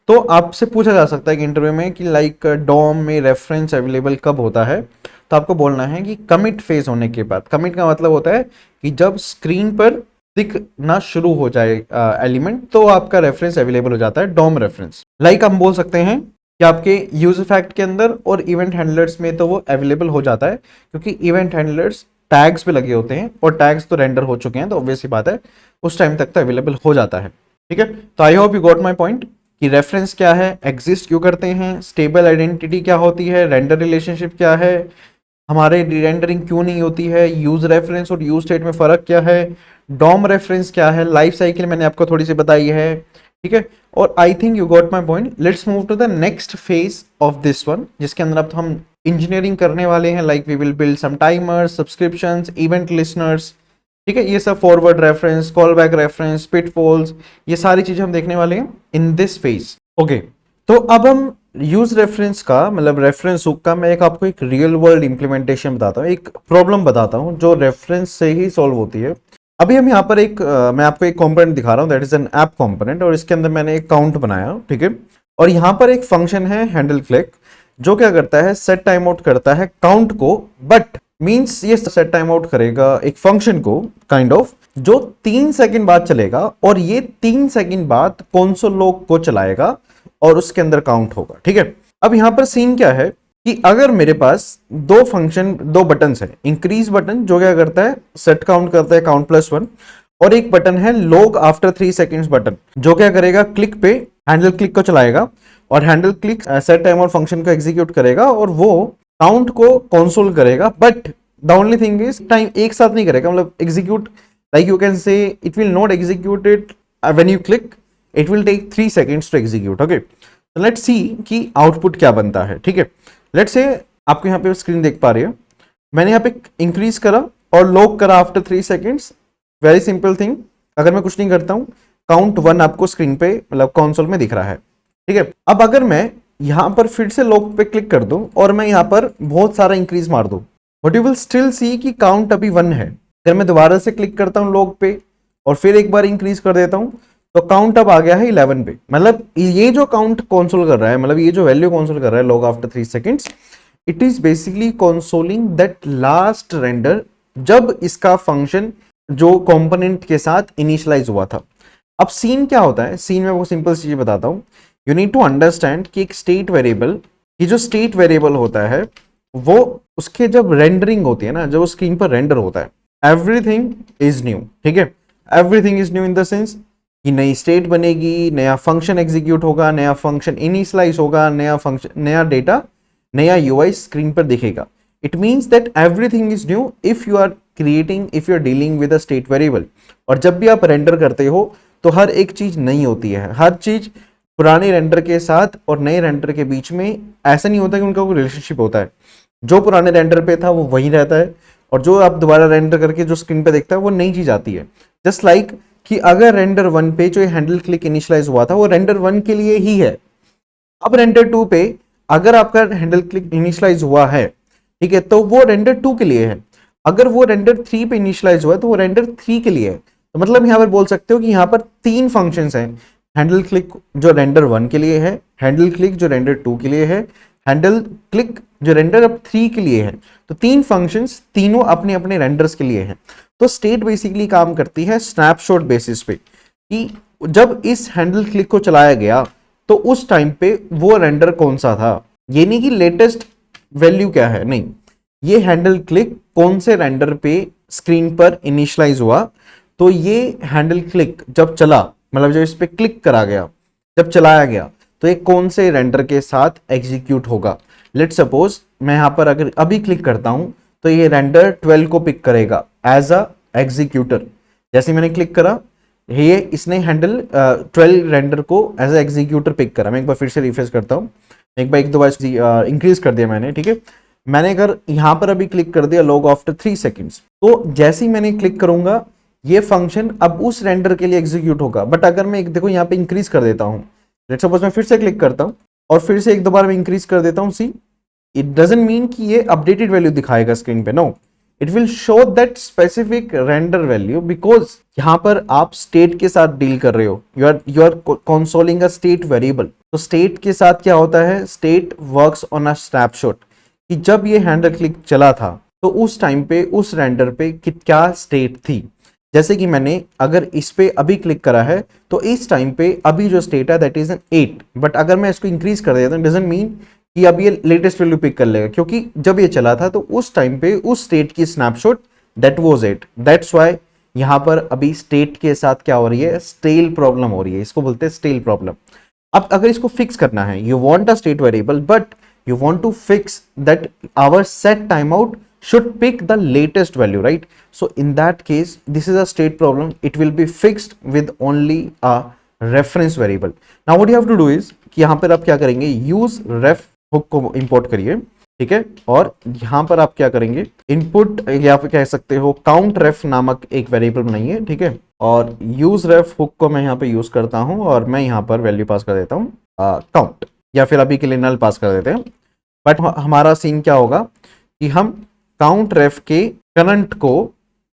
Speaker 1: तो आपसे पूछा जा सकता है कि इंटरव्यू में कि लाइक डॉम में रेफरेंस अवेलेबल कब होता है, तो आपको बोलना है कि कमिट फेज होने के बाद। कमिट का मतलब होता है कि जब स्क्रीन पर दिखना शुरू हो जाए एलिमेंट, तो आपका रेफरेंस अवेलेबल हो जाता है, डॉम रेफरेंस। लाइक हम बोल सकते हैं कि आपके यूज इफेक्ट के अंदर और इवेंट हैंडलर्स में तो वो अवेलेबल हो जाता है, क्योंकि इवेंट हैंडलर्स टैग्स पे लगे होते हैं, और टैग्स तो रेंडर हो चुके हैं, तो ऑब्वियसली बात है उस टाइम तक तो अवेलेबल हो जाता है, ठीक है। तो आई hope you got my point कि रेफरेंस क्या है, एग्जिस्ट क्यों करते हैं, स्टेबल आइडेंटिटी क्या होती है, रेंडर रिलेशनशिप क्या है, हमारे रेंडरिंग क्यों नहीं होती है, यूज रेफरेंस और यूज स्टेट में फर्क क्या है, डॉम रेफरेंस क्या है, लाइफ साइकिल मैंने आपको थोड़ी सी बताई है, ठीक है। और I think you got my point. Let's move to the next phase of this one, जिसके अंदर अब हम इंजीनियरिंग करने वाले हैं, like we will build some timers, subscriptions, event listeners, ठीक है। ये सब forward reference, call back reference, pitfalls, ये सारी चीजें हम देखने वाले हैं इन दिस फेज, ओके। तो अब हम यूज रेफरेंस का मतलब रेफरेंस हुक का मैं एक आपको एक रियल वर्ल्ड इंप्लीमेंटेशन बताता हूँ, एक प्रॉब्लम बताता हूँ जो रेफरेंस से ही सॉल्व होती है। अभी हम यहाँ पर एक मैं आपको एक कंपोनेंट दिखा रहा हूँ, that is an app component, और इसके अंदर मैंने एक काउंट बनाया, ठीक है। और यहाँ पर एक फंक्शन है हैंडल क्लिक, जो क्या करता है, सेट टाइम आउट करता है काउंट को, बट मींस ये सेट टाइम आउट करेगा एक फंक्शन को काइंड ऑफ, जो 3 सेकंड बाद चलेगा, और ये 3 सेकंड बाद कंसोल लॉग को चलाएगा और उसके अंदर काउंट होगा, ठीक है। अब यहां पर सीन क्या है कि अगर मेरे पास दो बटन है, इंक्रीज बटन जो क्या करता है, सेट काउंट करता है काउंट +1, और एक बटन है लॉग आफ्टर 3 सेकंड्स बटन, जो क्या करेगा, क्लिक पे हैंडल क्लिक को चलाएगा, और handle click set time out function को एग्जीक्यूट करेगा, और वो काउंट को कंसोल करेगा, but the only thing is time एक साथ नहीं करेगा, मतलब execute like you can say it will not execute it when you click, it will take 3 seconds to execute, okay. तो लेट्स सी कि आउटपुट क्या बनता है, ठीक है। लेट्स से आपको यहाँ पे स्क्रीन देख पा रही है, मैंने यहाँ पे इंक्रीज करा और लॉक करा after 3 seconds, very simple thing. अगर मैं कुछ नहीं करता हूँ, काउंट 1 आपको स्क्रीन पे मतलब कंसोल में दिख रहा है, ठीक है। अब अगर मैं यहां पर फिर से लॉक पे क्लिक कर दूं और मैं यहां पर बहुत सारा इंक्रीज मार दूं, but you will still see कि काउंट अभी 1 है। अगर मैं दोबारा से क्लिक करता हूं लॉक पे और फिर एक बार इंक्रीज कर देता हूं, तो काउंट अब आ गया है 11 पे। मतलब ये जो काउंट कंसोल कर रहा है, मतलब ये जो वैल्यू कंसोल कर रहा है log after 3 seconds, it is basically consoling that last render जब इसका फंक्शन जो कंपोनेंट के साथ इनिशियलाइज हुआ था। अब सीन क्या होता है, सीन में वो सिंपल चीज बताता हूं। यू नीड टू अंडरस्टैंड कि एक स्टेट वेरिएबल, ये जो स्टेट वेरिएबल होता है वो उसके जब रेंडरिंग होती है ना, जब स्क्रीन पर रेंडर होता है, एवरीथिंग इज न्यू। ठीक है, everything is new in the sense कि नई स्टेट बनेगी, नया फंक्शन एग्जीक्यूट होगा, नया फंक्शन इनिशियलाइज होगा, नया फंक्शन, नया डेटा, नया यूआई स्क्रीन पर दिखेगा। It means that everything is new if you are creating, if you are dealing with a state variable. और जब भी आप रेंडर करते हो तो हर एक चीज नई होती है, हर चीज पुराने रेंडर के साथ और नए रेंडर के बीच में ऐसा नहीं होता कि उनका कोई रिलेशनशिप होता है। जो पुराने रेंडर पे था वो वही रहता है, और जो आप दोबारा रेंडर करके जो स्क्रीन पे देखता है वो नई चीज आती है। जस्ट लाइक कि अगर रेंडर 1 पे जो हैंडल क्लिक इनिशियलाइज हुआ था वो रेंडर 1 के लिए ही है, अब रेंडर 2 पे अगर आपका हैंडल क्लिक इनिशियलाइज हुआ है, ठीक है, तो वो रेंडर 2 के लिए है। अगर वो रेंडर 3 पे इनिशियलाइज हुआ है तो वो रेंडर 3 के लिए है। तो मतलब यहां पर बोल सकते हो कि यहां पर 3 फंक्शंस हैं, हैंडल क्लिक जो रेंडर 1 के लिए है, हैंडल क्लिक जो रेंडर 2 के लिए है, हैंडल क्लिक जो रेंडर अब 3 के लिए है। तो 3 फंक्शंस तीनों अपने अपने रेंडर्स के लिए हैं। तो स्टेट बेसिकली काम करती है स्नैपशॉट बेसिस पे कि जब इस हैंडल क्लिक को चलाया गया तो उस टाइम पे वो रेंडर कौन सा था, ये नहीं कि लेटेस्ट वैल्यू क्या है, नहीं, ये हैंडल क्लिक कौन से रेंडर पे स्क्रीन पर इनिशियलाइज हुआ। तो ये हैंडल क्लिक जब चला, मतलब जब इस पे क्लिक करा गया, जब चलाया गया, तो ये कौन से रेंडर के साथ एग्जीक्यूट होगा। लेट सपोज मैं यहां पर अगर अभी क्लिक करता हूं तो ये रेंडर 12 को पिक करेगा एज अ एग्जीक्यूटर। जैसे मैंने क्लिक करा, ये इसने हैंडल 12 रेंडर को एज अ एग्जीक्यूटर पिक करा। मैं एक बार फिर से रिफ्रेश करता हूं, एक बार एक दो बार इंक्रीज कर दिया मैंने, ठीक है। मैंने अगर यहां पर अभी क्लिक कर दिया लॉग आफ्टर 3 सेकंड्स, तो जैसे ही मैंने क्लिक करूंगा ये फंक्शन अब उस रेंडर के लिए एग्जीक्यूट होगा। बट अगर मैं देखो यहाँ पे इंक्रीज कर देता हूं, लेट्स सपोज मैं फिर से क्लिक करता हूं और फिर से एक दो बार मैं इंक्रीज कर देता हूं, सी इट डजंट मीन कि ये अपडेटेड वैल्यू दिखाएगा स्क्रीन पे, no, it will show that specific render value, because यहां पर आप स्टेट के साथ डील कर रहे हो, you are consoling a state variable. तो स्टेट के साथ क्या होता है, state works on a snapshot, कि जब ये हैंडल क्लिक चला था तो उस टाइम पे उस रेंडर पे क्या स्टेट थी। जैसे कि मैंने अगर इस पे अभी क्लिक करा है तो इस टाइम पे अभी जो स्टेट है दैट इज एन 8, बट अगर मैं इसको इंक्रीज कर देता हूं डजंट मीन कि अब ये लेटेस्ट वैल्यू पिक कर लेगा, क्योंकि जब ये चला था तो उस टाइम पे उस स्टेट की snapshot that was 8। That's why यहां पर अभी स्टेट के साथ क्या हो रही है, स्टेल प्रॉब्लम हो रही है, इसको बोलते हैं स्टेल प्रॉब्लम। अब अगर इसको फिक्स करना है, you want a state variable but you want to fix that our set timeout should pick the latest value, right? So in that case this is a state problem, it will be fixed with only a reference variable. Now what you have to do is कि यहाँ पर आप क्या करेंगे, use ref hook को import करिए, ठीक है, और यहाँ पर आप क्या करेंगे, इनपुट या फिर कह सकते हो काउंट रेफ नामक एक वेरिएबल बनाइए, ठीक है, और यूज रेफ हुक को मैं यहाँ पे यूज करता हूँ और मैं यहाँ पर वैल्यू पास कर देता हूँ काउंट, या फिर अभी के लिए नल पास कर देते हैं। बट हमारा सीन क्या होगा कि हम काउंट रेफ के करंट को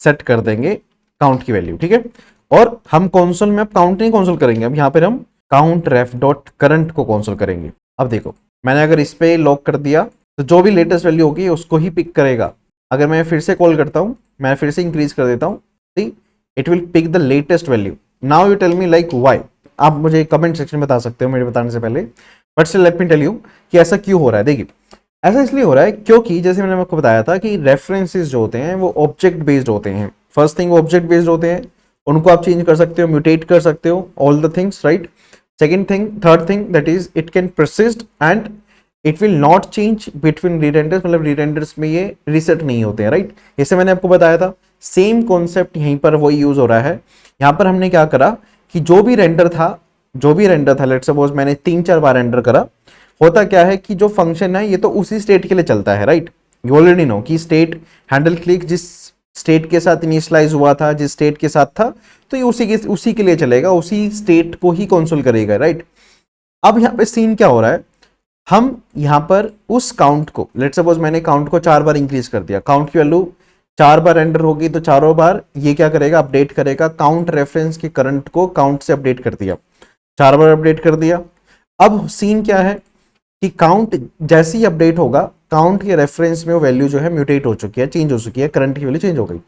Speaker 1: सेट कर देंगे काउंट की वैल्यू, ठीक है, और हम कंसोल में अब काउंट नहीं कंसोल करेंगे, अब यहाँ पर हम काउंट रेफ डॉट करंट को कंसोल करेंगे। अब देखो मैंने अगर इस पे लॉक कर दिया तो जो भी लेटेस्ट वैल्यू होगी उसको ही पिक करेगा। अगर मैं फिर से कॉल करता हूँ, मैं फिर से इंक्रीज कर देता हूँ, it will pick the latest value. Now you tell me like why, आप मुझे कमेंट सेक्शन में बता सकते हो मेरे बताने से पहले, but still let me tell you कि ऐसा क्यों हो रहा है। देखिए ऐसा इसलिए हो रहा है क्योंकि जैसे मैंने आपको बताया था कि रेफरेंसेस जो होते हैं वो ऑब्जेक्ट बेस्ड होते हैं। फर्स्ट थिंग वो ऑब्जेक्ट बेस्ड होते हैं, उनको आप चेंज कर सकते हो, म्यूटेट कर सकते हो, all the things, right. Second thing, third thing that is it can persist and it will not change between rerenders, rerenders रीरेंडर्स में ये रीसेट नहीं होते हैं, राइट। जैसे मैंने आपको बताया था सेम कॉन्सेप्ट यहीं पर वही यूज हो रहा है। यहां पर हमने क्या करा कि जो भी रेंडर था लेट्स सपोज मैंने 3-4 बार रेंडर करा, होता क्या है कि जो फंक्शन है ये तो उसी स्टेट के लिए चलता है, राइट। यू ऑलरेडी नो कि स्टेट हैंडल क्लिक जिस स्टेट के साथ इनिशियलाइज हुआ था, जिस स्टेट के साथ था, तो ये उसी के लिए चलेगा, उसी स्टेट को ही कंसोल करेगा, राइट। अब यहाँ पे सीन क्या हो रहा है, हम यहाँ पर उस काउंट को लेट्स सपोज मैंने काउंट को 4 बार इंक्रीज कर दिया, काउंट की वैल्यू 4 बार रेंडर होगी तो चारों बार ये क्या करेगा, अपडेट करेगा, काउंट रेफरेंस के करंट को काउंट से अपडेट कर दिया, 4 बार अपडेट कर दिया। अब सीन क्या है कि काउंट जैसे ही अपडेट होगा, काउंट के रेफरेंस में वो वैल्यू जो है म्यूटेट हो चुकी है, चेंज हो चुकी है, करंट की वैल्यू चेंज हो गई।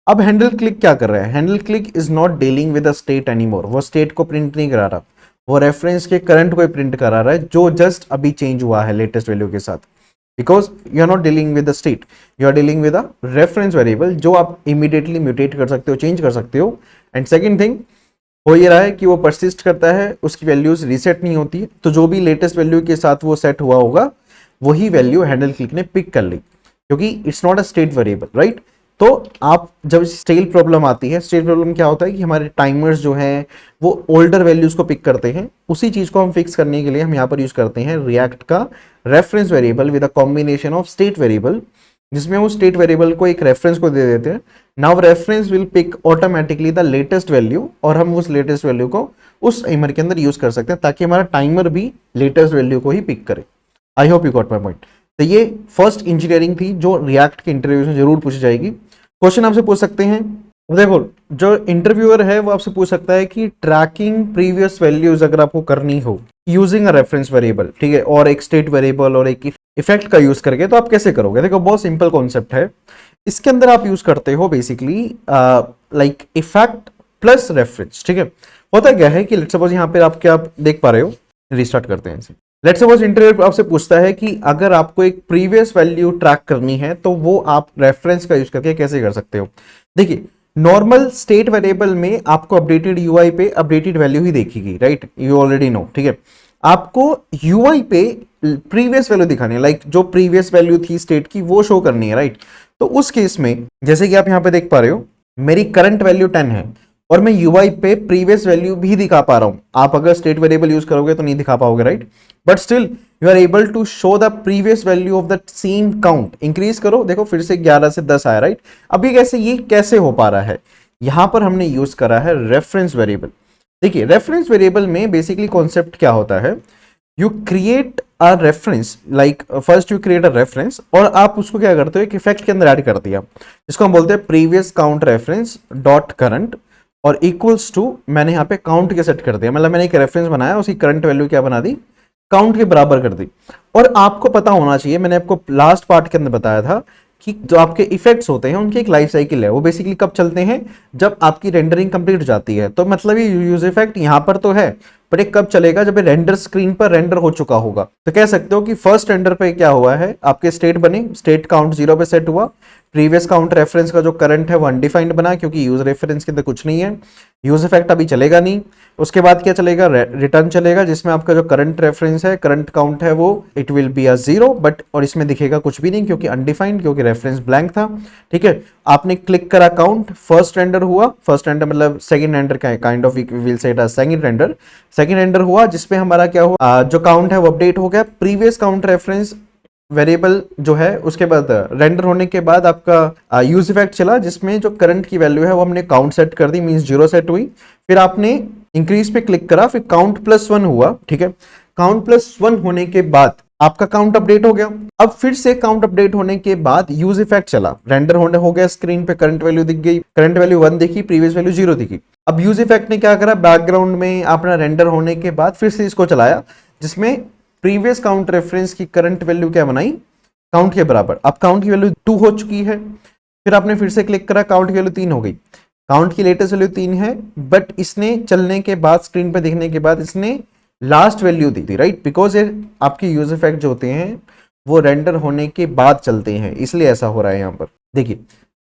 Speaker 1: अब हैंडल क्लिक क्या कर रहा है, handle click is not dealing with a state anymore, वो स्टेट को प्रिंट नहीं करा रहा, वो रेफरेंस के करंट को प्रिंट करा रहा है जो जस्ट अभी चेंज हुआ है लेटेस्ट वैल्यू के साथ। Because you are not dealing with the state, you are dealing with a reference variable जो आप इमीडिएटली म्यूटेट कर सकते हो, चेंज कर सकते हो। एंड सेकेंड थिंग हो ये रहा है कि वो परसिस्ट करता है, उसकी वैल्यूज रीसेट नहीं होती, तो जो भी लेटेस्ट वैल्यू के साथ वो सेट हुआ होगा वही वैल्यू हैंडल क्लिक ने पिक कर ली, क्योंकि it's not a state variable, right. तो आप जब स्टेल प्रॉब्लम आती है, स्टेल प्रॉब्लम क्या होता है कि हमारे टाइमर्स जो हैं वो ओल्डर वैल्यूज को पिक करते हैं, उसी चीज को हम फिक्स करने के लिए हम यहाँ पर यूज करते हैं रिएक्ट का reference variable with a combination of state variable, जिसमें वो स्टेट वेरिएबल को एक रेफरेंस को दे देते हैं। Now reference will pick automatically the latest value, और हम उस लेटेस्ट वैल्यू को उस टाइमर के अंदर यूज कर सकते हैं ताकि हमारा टाइमर भी लेटेस्ट वैल्यू को ही पिक करे। आई hope you got my point. तो ये फर्स्ट इंजीनियरिंग थी जो रिएक्ट के इंटरव्यू में जरूर पूछी जाएगी। क्वेश्चन आपसे पूछ सकते हैं, देखो जो इंटरव्यूअर है वो आपसे पूछ सकता है कि ट्रैकिंग प्रीवियस वैल्यूज अगर आपको करनी हो यूजिंग अ रेफरेंस वेरिएबल, ठीक है, और एक स्टेट वेरिएबल और एक इफेक्ट का यूज करके, तो आप कैसे करोगे। देखो बहुत सिंपल कॉन्सेप्ट है, इसके अंदर आप यूज करते हो basically like effect plus reference, ठीक है। होता क्या है कि लेट्स सपोज यहाँ पे आप क्या देख पा रहे हो, रिस्टार्ट करते हैं इसे। लेट्स सपोज इंटरव्यू आपसे पूछता है कि अगर आपको एक प्रीवियस वैल्यू ट्रैक करनी है तो वो आप रेफरेंस का यूज करके कैसे कर सकते हो। देखिए नॉर्मल स्टेट वेरिएबल में आपको अपडेटेड यूआई पे अपडेटेड वैल्यू ही देखेगी, राइट, यू ऑलरेडी नो, ठीक है। आपको यूआई पे प्रीवियस वैल्यू दिखानी है, लाइक जो प्रीवियस वैल्यू थी स्टेट की वो शो करनी है, राइट। तो उस केस में जैसे कि आप यहां पे देख पा रहे हो मेरी करंट वैल्यू 10 है और मैं यूआई पे प्रीवियस वैल्यू भी दिखा पा रहा हूं। आप अगर स्टेट वेरिएबल यूज करोगे तो नहीं दिखा पाओगे, right, but still you are able to show the previous value of the same count. Increase करो, देखो फिर से 11 से 10 आया, राइट। अभी ये कैसे हो पा रहा है, यहां पर हमने यूज करा है रेफरेंस वेरिएबल। देखिए रेफरेंस वेरिएबल में बेसिकली कॉन्सेप्ट क्या होता है, you create a reference, like first you create a reference और आप उसको क्या करते हो एक इफेक्ट के अंदर ऐड कर दिया, जिसको हम बोलते हैं previous count reference dot current, और इक्वल्स टू मैंने यहाँ पे काउंट के सेट कर दिया, मतलब मैंने एक रेफरेंस बनाया उसकी करंट वैल्यू क्या बना दी, काउंट के बराबर कर दी। और आपको पता होना चाहिए, मैंने आपको लास्ट पार्ट के अंदर बताया था कि जो आपके इफेक्ट्स होते हैं उनकी एक लाइफ साइकिल है, वो बेसिकली कब चलते हैं, जब आपकी रेंडरिंग कंप्लीट हो जाती है। तो मतलब ये यूज इफेक्ट यहाँ पर तो है, बट ये कब चलेगा, जब ये रेंडर स्क्रीन पर रेंडर हो चुका होगा। तो कह सकते हो कि फर्स्ट रेंडर पे क्या हुआ है, आपके स्टेट बने, स्टेट काउंट 0 पे सेट हुआ, प्रीवियस काउंट रेफरेंस का जो करंट है वो अनडिफाइंड बना क्योंकि यूज रेफरेंस के अंदर कुछ नहीं है, यूज इफेक्ट अभी चलेगा नहीं। उसके बाद क्या चलेगा, रिटर्न चलेगा, जिसमें आपका जो करंट रेफरेंस है, करंट काउंट है, वो it will be a 0, but और इसमें दिखेगा कुछ भी नहीं क्योंकि अनडिफाइंड, क्योंकि रेफरेंस ब्लैंक था, ठीक है। आपने क्लिक करा काउंट, फर्स्ट रेंडर हुआ, फर्स्ट रेंडर मतलब सेकंड रेंडर का kind of will say it second render हुआ, जिसमें हमारा क्या हुआ, जो काउंट है वो अपडेट हो गया, प्रीवियस काउंट रेफरेंस वेरिएबल जो है, उसके बाद रेंडर होने के बाद आपका यूज इफेक्ट चला, जिसमें जो करंट की वैल्यू है वो हमने काउंट सेट कर दी, मींस 0 सेट हुई। फिर आपने इंक्रीज पे क्लिक करा, फिर काउंट +1 हुआ, ठीक है। काउंट +1 होने के बाद आपका काउंट अपडेट हो गया। अब फिर से काउंट अपडेट होने के बाद यूज इफेक्ट चला, रेंडर होने हो गया, स्क्रीन पे करंट वैल्यू दिख गई, करंट वैल्यू 1 दिखी, प्रीवियस वैल्यू 0 दिखी। अब यूज इफेक्ट ने क्या करा, बैकग्राउंड में अपना रेंडर होने के बाद फिर से इसको चलाया, जिसमें प्रीवियस काउंट रेफरेंस की करंट वैल्यू क्या बनाई, काउंट के बराबर। अब काउंट की वैल्यू 2 हो चुकी है, फिर आपने फिर से क्लिक करा, काउंट की वैल्यू 3 हो गई, काउंट की लेटेस्ट वैल्यू 3 है, बट इसने चलने के बाद स्क्रीन पर दिखने के बाद इसने लास्ट वैल्यू दी थी, राइट, बिकॉज ये आपके यूज इफेक्ट जो होते हैं वो रेंडर होने के बाद चलते हैं, इसलिए ऐसा हो रहा है यहाँ पर। देखिए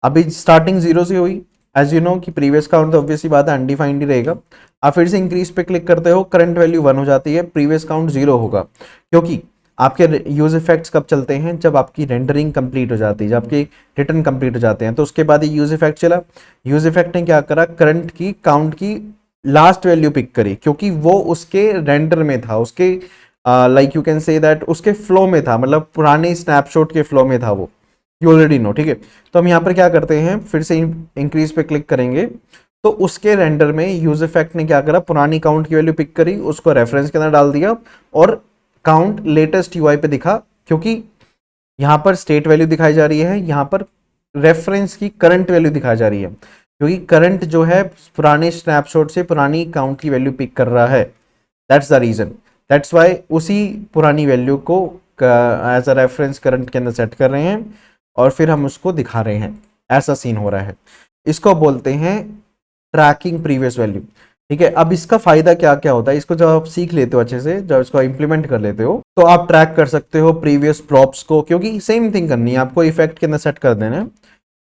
Speaker 1: अभी स्टार्टिंग 0 से हुई, एज यू नो कि प्रीवियस काउंट तो ऑब्वियसली बात है अनडिफाइंड ही रहेगा। आप फिर से इंक्रीज पे क्लिक करते हो, करंट वैल्यू 1 हो जाती है, प्रीवियस काउंट 0 होगा, क्योंकि आपके यूज इफेक्ट्स कब चलते हैं, जब आपकी रेंडरिंग कंप्लीट हो जाती है, जब आपके रिटर्न कंप्लीट हो जाते हैं, तो उसके बाद ये यूज इफेक्ट चला। यूज इफेक्ट ने क्या करा, करंट की काउंट की लास्ट वैल्यू पिक करी, क्योंकि वो उसके रेंडर में था, उसके like you can say that उसके फ्लो में था, मतलब पुराने स्नैपशॉट के फ्लो में था वो, यू ऑलरेडी नो, ठीक है। तो हम यहाँ पर क्या करते हैं, फिर से इंक्रीज पे क्लिक करेंगे, तो उसके रेंडर में यूज इफेक्ट ने क्या करा, पुरानी काउंट की वैल्यू पिक करी, उसको रेफरेंस के अंदर डाल दिया और काउंट लेटेस्ट यूआई पे दिखा, क्योंकि यहां पर स्टेट वैल्यू दिखाई जा रही है, यहां पर रेफरेंस की करंट वैल्यू दिखाई जा रही है, क्योंकि करंट जो है पुराने स्नैपशॉट से पुरानी काउंट की वैल्यू पिक कर रहा है। That's the reason, that's why उसी पुरानी वैल्यू को एज अ रेफरेंस करंट के अंदर सेट कर रहे हैं और फिर हम उसको दिखा रहे हैं। ऐसा सीन हो रहा है। इसको बोलते हैं ट्रैकिंग प्रीवियस वैल्यू। ठीक है, अब इसका फायदा क्या क्या होता है, इसको जब आप सीख लेते हो अच्छे से, जब इसको इंप्लीमेंट कर लेते हो, तो आप ट्रैक कर सकते हो प्रीवियस प्रॉप्स को, क्योंकि सेम थिंग करनी है आपको, इफेक्ट के अंदर सेट कर देना है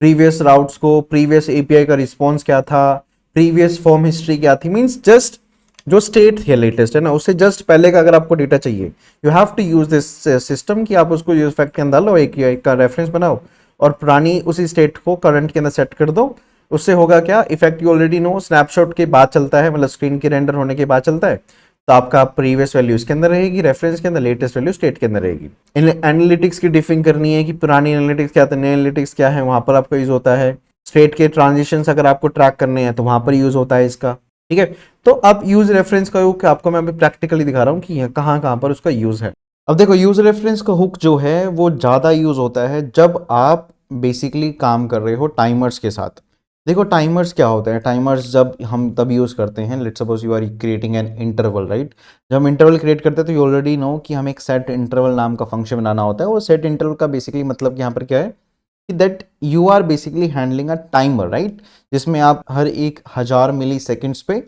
Speaker 1: प्रीवियस राउट्स को, प्रीवियस एपीआई का रिस्पॉन्स क्या था, प्रीवियस फॉर्म हिस्ट्री क्या थी, मीन्स जस्ट जो स्टेट है लेटेस्ट है ना, उससे जस्ट पहले का अगर आपको डेटा चाहिए, you have to use this system कि आप उसको यूज फैक्ट के अंदर डालो, एक का रेफरेंस बनाओ और पुरानी उसी स्टेट को करंट के अंदर सेट कर दो। उससे होगा क्या, effect you already no snapshot के बाद चलता है, मतलब स्क्रीन के रेंडर होने के बाद चलता है, तो आपका प्रीवियस वैल्यू इसके अंदर रहेगी, रेफरेंस के अंदर लेटेस्ट वैल्यू स्टेट के अंदर रहेगी। एनालिटिक्स की डिफिंग करनी है कि पुरानी एनालिटिक्स क्या था, नए एनालिटिक्स क्या है, वहां पर आपका यूज होता है। स्टेट के ट्रांजिशंस अगर आपको ट्रैक करने हैं तो वहां पर यूज होता है इसका। ठीक है, तो अब यूज रेफरेंस का हुक आपको मैं अभी प्रैक्टिकली दिखा रहा हूँ कि कहाँ कहाँ पर उसका यूज है। अब देखो, यूज रेफरेंस का हुक जो है वो ज्यादा यूज होता है जब आप बेसिकली काम कर रहे हो टाइमर्स के साथ। देखो टाइमर्स क्या होते हैं, टाइमर्स जब हम तब यूज करते हैं, let's suppose you are creating an interval, right. जब हम इंटरवल क्रिएट करते हैं तो यू ऑलरेडी नो कि हमें एक सेट इंटरवल नाम का फंक्शन बनाना होता है। और सेट इंटरवल का बेसिकली मतलब यहाँ पर क्या है कि that you are basically handling a timer, right, जिसमें आप हर एक 1000 मिली सेकेंड्स पे,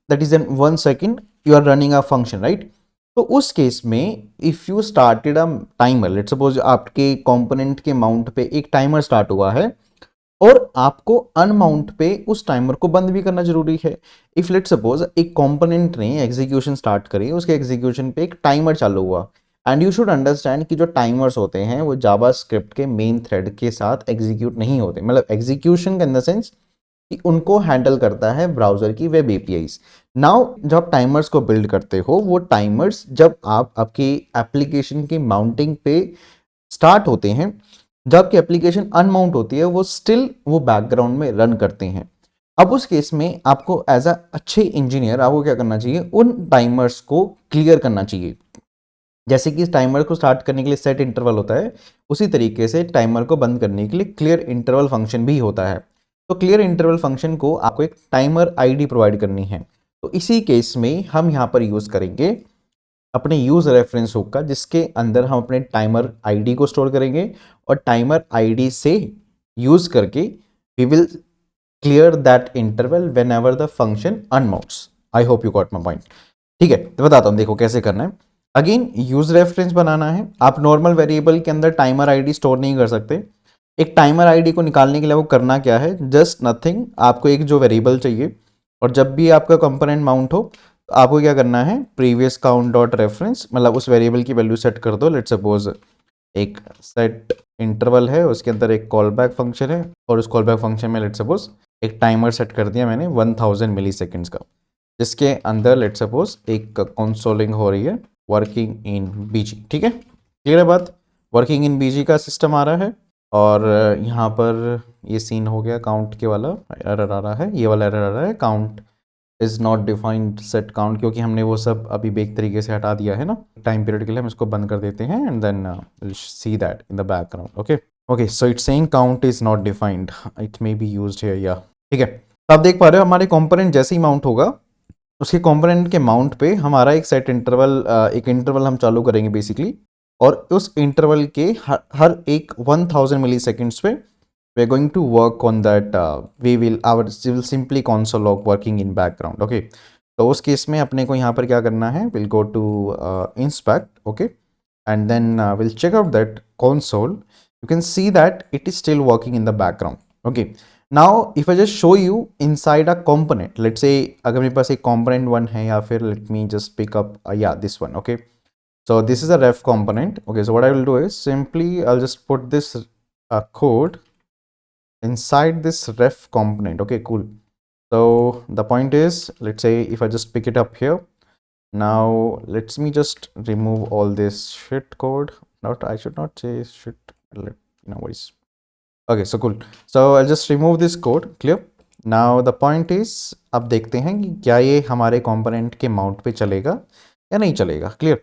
Speaker 1: that is in 1 second, you are running a function, right. तो उस केस में if you started a timer, let's suppose आपके कंपोनेंट के माउंट पे एक टाइमर स्टार्ट हुआ है और आपको अनमाउंट पे उस टाइमर को बंद भी करना जरूरी है। इफ लेट्स सपोज एक कंपोनेंट ने एग्जीक्यूशन स्टार्ट करी, उसके एग्जीक्यूशन पे एक टाइमर चालू हुआ, एंड यू शुड अंडरस्टैंड कि जो टाइमर्स होते हैं वो जावा स्क्रिप्ट के मेन थ्रेड के साथ एग्जीक्यूट नहीं होते, मतलब एग्जीक्यूशन इन द सेंस कि उनको हैंडल करता है ब्राउजर की वेब एपीआईज। नाउ जब आप टाइमर्स को बिल्ड करते हो, वो टाइमर्स जब आप आपकी एप्लीकेशन की माउंटिंग पे स्टार्ट होते हैं, जब आपकी एप्लीकेशन अनमाउंट होती है, वो स्टिल वो बैकग्राउंड में रन करते हैं। अब उस केस में आपको एज अ अच्छे इंजीनियर आपको क्या करना चाहिए, उन टाइमर्स को क्लियर करना चाहिए। जैसे कि इस टाइमर को स्टार्ट करने के लिए सेट इंटरवल होता है, उसी तरीके से टाइमर को बंद करने के लिए क्लियर इंटरवल फंक्शन भी होता है। तो क्लियर इंटरवल फंक्शन को आपको एक टाइमर आईडी प्रोवाइड करनी है। तो इसी केस में हम यहाँ पर यूज करेंगे अपने यूज रेफरेंस हुक का, जिसके अंदर हम अपने टाइमर आईडी को स्टोर करेंगे और टाइमर आईडी से यूज करके we will clear that interval whenever the function unmounts. I hope you got my point. ठीक है, तो बताता हूँ, देखो कैसे करना है। अगेन यूज रेफरेंस बनाना है। आप नॉर्मल वेरिएबल के अंदर टाइमर आईडी स्टोर नहीं कर सकते। एक टाइमर आईडी को निकालने के लिए वो करना क्या है, जस्ट नथिंग, आपको एक जो वेरिएबल चाहिए और जब भी आपका कंपोनेंट माउंट हो तो आपको क्या करना है, प्रीवियस काउंट डॉट रेफरेंस, मतलब उस वेरिएबल की वैल्यू सेट कर दो। लेट्स सपोज एक सेट इंटरवल है, उसके अंदर एक कॉल बैक फंक्शन है और उस कॉल बैक फंक्शन में लेट्स सपोज एक टाइमर सेट कर दिया मैंने 1000 मिली सेकेंड्स का, जिसके अंदर लेट्स सपोज एक कंसोलिंग हो रही है वर्किंग इन बीजी। ठीक है, क्लियर है बात। वर्किंग इन बीजी का सिस्टम आ रहा है और यहाँ पर ये सीन हो गया काउंट के वाला, एरर आ रहा है, ये वाला एरर आ रहा है, count is not defined set count, क्योंकि हमने वो सब अभी बेक तरीके से हटा दिया है ना। टाइम पीरियड के लिए हम इसको बंद कर देते हैं and then see that in the background. Okay okay, so it's saying count is not defined, it may be used here या। ठीक है, तो आप देख पा रहे हो हमारे कंपोनेंट जैसे ही माउंट होगा, उसके कंपोनेंट के माउंट पे हमारा एक सेट इंटरवल, एक इंटरवल हम चालू करेंगे बेसिकली, और उस इंटरवल के हर एक 1000 मिली सेकेंड्स पे we are going to work on that, we will simply console log working in background. Okay, तो उस केस में अपने को यहाँ पर क्या करना है, we'll go to inspect, okay, and then we'll check out that console. You can see that it is still working in the background. Okay, now if I just show you inside a component, let's say अगर मेरे पास एक component one है, या फिर let me just pick up yeah this one. Okay, so this is a ref component. Okay, so what I will do is simply I'll just put this code inside this ref component. Okay, cool. So the point is, let's say if I just pick it up here, now let's me just remove all this shit code. Not, I should not say shit, what is, okay, so cool. So I'll just remove this code. Clear. Now the point is, अब देखते हैं कि क्या ये हमारे component के mount पे चलेगा या नहीं चलेगा। क्लियर।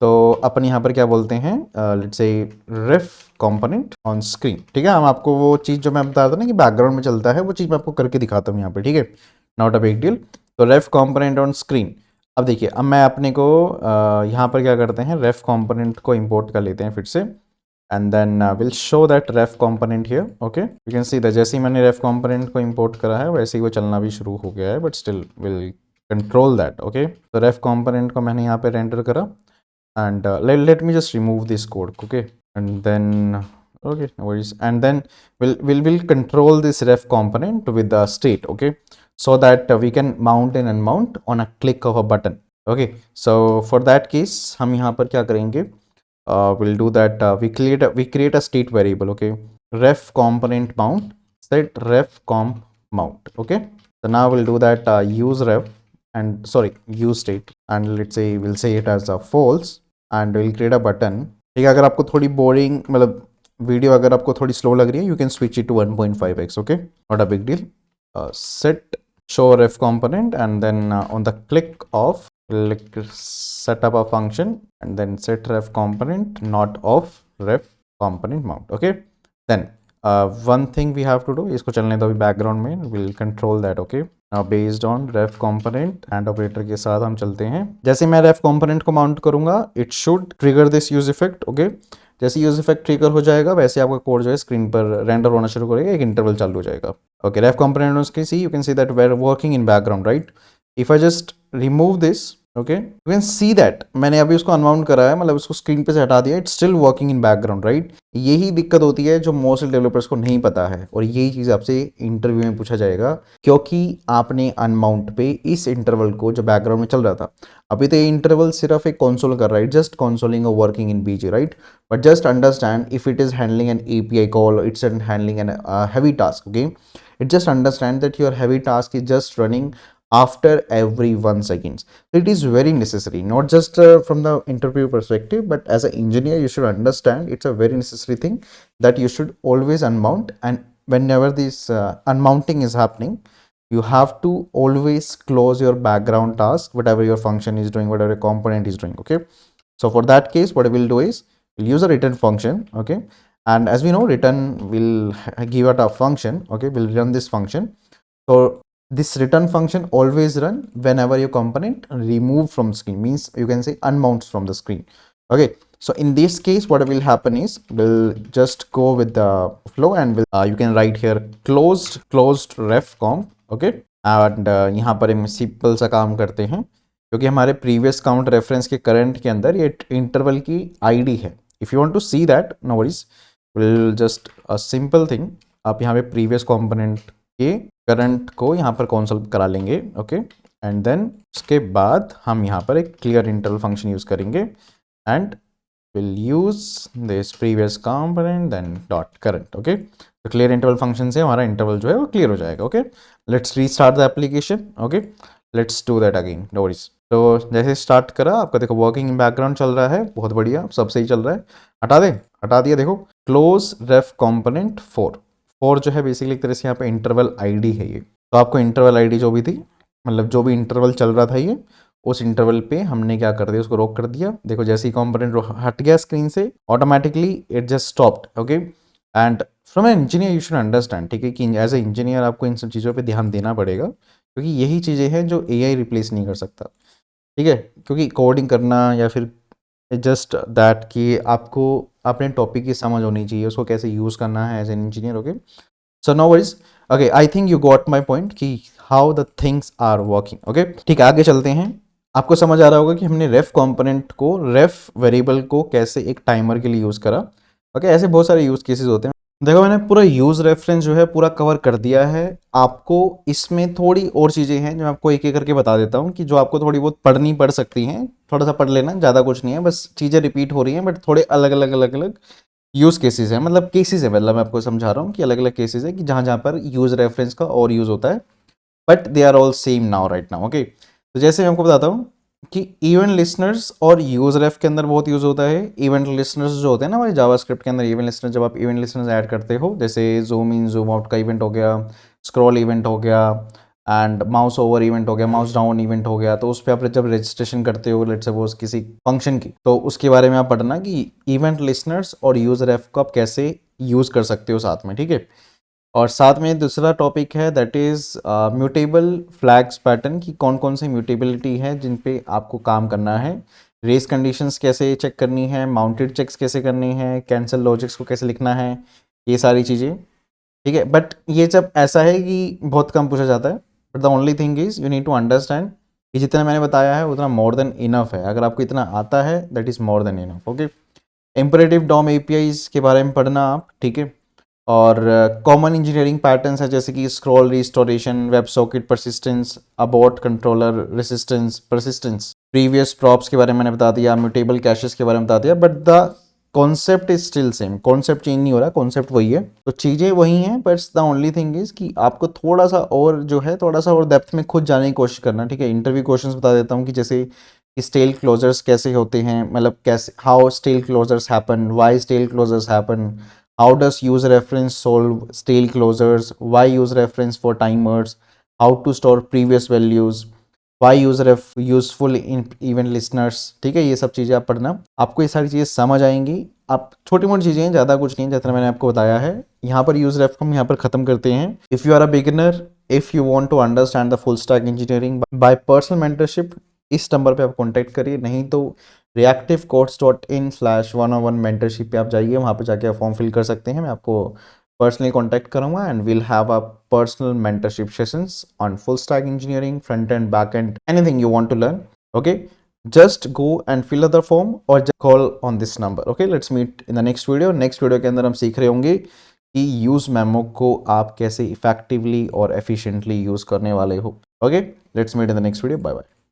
Speaker 1: तो अपन यहाँ पर क्या बोलते हैं, let's say ref component on screen, ठीक है। हम आपको वो चीज़ जो मैं बता रहा था ना कि बैकग्राउंड में चलता है, वो चीज़ मैं आपको करके दिखाता हूँ यहाँ पे, ठीक है, नॉट अ बिग डील। तो रेफ कंपोनेंट ऑन स्क्रीन। अब देखिए, अब मैं अपने को यहाँ पर क्या करते हैं, रेफ कंपोनेंट को इंपोर्ट कर लेते हैं फिर से, and then will show that ref component here, okay. You can see that जैसे ही मैंने रेफ कंपोनेंट को इंपोर्ट करा है वैसे ही वो चलना भी शुरू हो गया है, but still will control that, okay. तो रेफ कंपोनेंट को मैंने यहाँ पे रेंडर करा, and let me just remove this code, okay, and then okay, no worries, and then we'll control this ref component with the state, okay, so that we can mount and unmount on a click of a button, okay। So for that case हम यहाँ पर क्या करेंगे, we'll do that, we create a state variable, okay, ref component mount, set ref comp mount, okay। So now we'll do that, use ref and sorry use state, and let's say we'll say it as a false, and we'll create a button, ठीक है। अगर आपको थोड़ी boring, मतलब video अगर आपको थोड़ी slow लग रही है, you can switch it to 1.5x, okay, not a big deal. Set show ref component, and then on the click of set up a function, and then set ref component not of ref component mount, okay। then one thing we have to do, इसको चलने दो अभी background में, we'll control that, okay। Now based on ref component and operator के साथ हम चलते हैं। जैसे मैं ref component को माउंट करूंगा, it should trigger this use effect, okay। जैसे यूज इफेक्ट ट्रिगर हो जाएगा वैसे आपका कोड जो है स्क्रीन पर रेंडर होना शुरू करेगा, एक इंटरवल चालू हो जाएगा, ओके। रेफ कंपोनेंट उसके see, you can see that we are working in background, right. If I just remove this, okay, you can see that मैंने अभी उसको अनमाउंट करा है, मतलब उसको स्क्रीन पे से हटा दिया, it's still working in background, right. यही दिक्कत होती है जो मोस्ट डेवलपर्स को नहीं पता है, और यही चीज़ आपसे इंटरव्यू में पूछा जाएगा, क्योंकि आपने अनमाउंट पे इस इंटरवल को जो बैकग्राउंड में चल रहा था, अभी तो ये इंटरवल सिर्फ एक कंसोल कर रहा है, जस्ट कंसोलिंग और working in BG, right. But just understand if it is handling an API call, it's handling an heavy task, okay। it just understand that your heavy task is just running after every 1 second, so it is very necessary, not just from the interview perspective, but as an engineer you should understand it's a very necessary thing that you should always unmount, and whenever this unmounting is happening, you have to always close your background task, whatever your function is doing, whatever your component is doing, okay। so for that case what we'll do is we'll use a return function, okay, and as we know return will give out a function, okay, we'll run this function। so this return function always run whenever your component removed from screen, means you can say unmounts from the screen, okay। so in this case what will happen is we'll just go with the flow, and we'll you can write here closed ref comp, okay। and यहाँ पर हम simple सा काम करते हैं, क्योंकि हमारे previous count reference के करंट के अंदर ये इंटरवल की आईडी है। If you want to see that, no worries, will just a simple thing, आप यहाँ पे प्रीवियस कंपोनेंट के करंट को यहाँ पर कंसोल करा लेंगे, ओके। एंड देन उसके बाद हम यहाँ पर एक क्लियर इंटरवल फंक्शन यूज़ करेंगे, and will use this previous component then dot current, okay. तो क्लियर इंटरवल फंक्शन से हमारा इंटरवल जो है वो क्लियर हो जाएगा, okay. Let's restart the application, okay, let's do that again, no worries. तो जैसे स्टार्ट करा, आपका देखो वर्किंग इन बैकग्राउंड चल रहा है, बहुत बढ़िया, सब सही चल रहा है। हटा दिया, देखो क्लोज रेफ कंपोनेंट 4 जो है बेसिकली एक तरह से यहाँ पे इंटरवल आईडी है ये। तो आपको इंटरवल आईडी जो भी थी, मतलब जो भी इंटरवल चल रहा था ये, उस इंटरवल पे हमने क्या कर दिया, उसको रोक कर दिया। देखो जैसे ही कंपोनेंट हट गया स्क्रीन से, automatically it just stopped, okay. And from an engineer you should understand, ठीक है, कि एज ए इंजीनियर आपको इन सब चीज़ों पे ध्यान देना पड़ेगा, क्योंकि यही चीज़ें हैं जो एआई रिप्लेस नहीं कर सकता, ठीक है। क्योंकि कोडिंग करना या फिर जस्ट दैट कि आपको अपने टॉपिक की समझ होनी चाहिए, उसको कैसे यूज़ करना है as an engineer, okay. So no worries, okay, I think you got my point कि how the things are working, okay. ठीक है, आगे चलते हैं। आपको समझ आ रहा होगा कि हमने रेफ कंपोनेंट को, रेफ वेरिएबल को कैसे एक टाइमर के लिए यूज़ करा, ओके। ऐसे बहुत सारे यूज़ केसेस होते हैं। देखो मैंने पूरा यूज़ रेफरेंस जो है पूरा कवर कर दिया है। आपको इसमें थोड़ी और चीज़ें हैं जो मैं आपको एक एक करके बता देता हूँ, कि जो आपको थोड़ी बहुत पढ़नी पड़ सकती हैं, थोड़ा सा पढ़ लेना, ज़्यादा कुछ नहीं है, बस चीज़ें रिपीट हो रही हैं, बट थोड़े अलग अलग यूज़ केसेस हैं, मतलब केसेस है, मतलब मैं आपको समझा रहा हूँ कि अलग अलग केसेस है कि जहाँ जहाँ पर यूज़ रेफरेंस का और यूज़ होता है, but they are all same now, right now, okay. तो जैसे मैं आपको बताता हूँ कि इवेंट लिसनर्स और यूज रेफ के अंदर बहुत यूज़ होता है। इवेंट लिसनर्स जो होते हैं ना हमारे जावास्क्रिप्ट के अंदर, इवेंट लिसनर, जब आप इवेंट लिसनर्स ऐड करते हो, जैसे जूम इन जूम आउट का इवेंट हो गया, स्क्रॉल इवेंट हो गया, एंड माउस ओवर इवेंट हो गया, माउस डाउन इवेंट हो गया, तो उस पर आप जब रजिस्ट्रेशन करते हो लेट्स सपोज किसी फंक्शन की, तो उसके बारे में आप पढ़ना कि इवेंट लिसनर्स और यूजर एफ को आप कैसे यूज कर सकते हो साथ में, ठीक है। और साथ में दूसरा टॉपिक है that is mutable flags pattern, की कौन कौन सी म्यूटेबिलिटी है जिन पे आपको काम करना है, रेस कंडीशंस कैसे चेक करनी है, माउंटेड चेक्स कैसे करनी है, कैंसिल लॉजिक्स को कैसे लिखना है, ये सारी चीज़ें, ठीक है। बट ये जब ऐसा है कि बहुत कम पूछा जाता है, but the only thing is you need to understand कि जितना मैंने बताया है उतना मोर देन इनफ है। अगर आपको इतना आता है that is more than enough, okay. Imperative DOM APIs के बारे में पढ़ना आप, ठीक है। और कॉमन इंजीनियरिंग पैटर्न्स है जैसे कि scroll restoration, web socket persistence, abort controller resistance persistence, previous props के बारे में मैंने बता दिया, म्यूटेबल कैशेस के बारे में बता दिया, but the concept is still same, concept change नहीं हो रहा, कॉन्सेप्ट वही है, तो चीज़ें वही हैं, but the only thing is कि आपको थोड़ा सा और जो है थोड़ा सा और डेप्थ में खुद जाने की कोशिश करना, ठीक है। इंटरव्यू क्वेश्चंस बता देता हूँ कि जैसे स्टेल क्लोजर्स कैसे होते हैं, मतलब कैसे, how stale closures happen, why stale closures happen, how does use reference solve stale closures, why use reference for timers, how to store previous values, why use ref useful in event listeners, ठीक है। ये सब चीज़ें आप पढ़ना, आपको ये सारी चीज़ें समझ आएंगी। आप छोटी मोटी चीज़ें हैं, ज़्यादा कुछ नहीं, जितना मैंने आपको बताया है। यहाँ पर यूज रेफ हम यहाँ पर ख़त्म करते हैं। If you are a beginner, if you want to understand the full stack engineering by personal mentorship, इस नंबर पे आप कॉन्टैक्ट करिए, नहीं तो reactivecourse.in/101 मेंटरशिप पे आप जाइए, वहाँ पे जाके आप फॉर्म फिल कर सकते हैं। मैं आपको पर्सनली कॉन्टैक्ट करूँगा and will have a personal mentorship sessions on full stack engineering, front end, back end, anything you want to learn, okay. Just go and fill the form और call on this number, okay. Let's meet in the next video. Next video के अंदर हम सीख रहे होंगे कि use memo को आप कैसे इफेक्टिवली और एफिशिएंटली यूज करने वाले हो, okay. Let's meet in the next video, bye bye.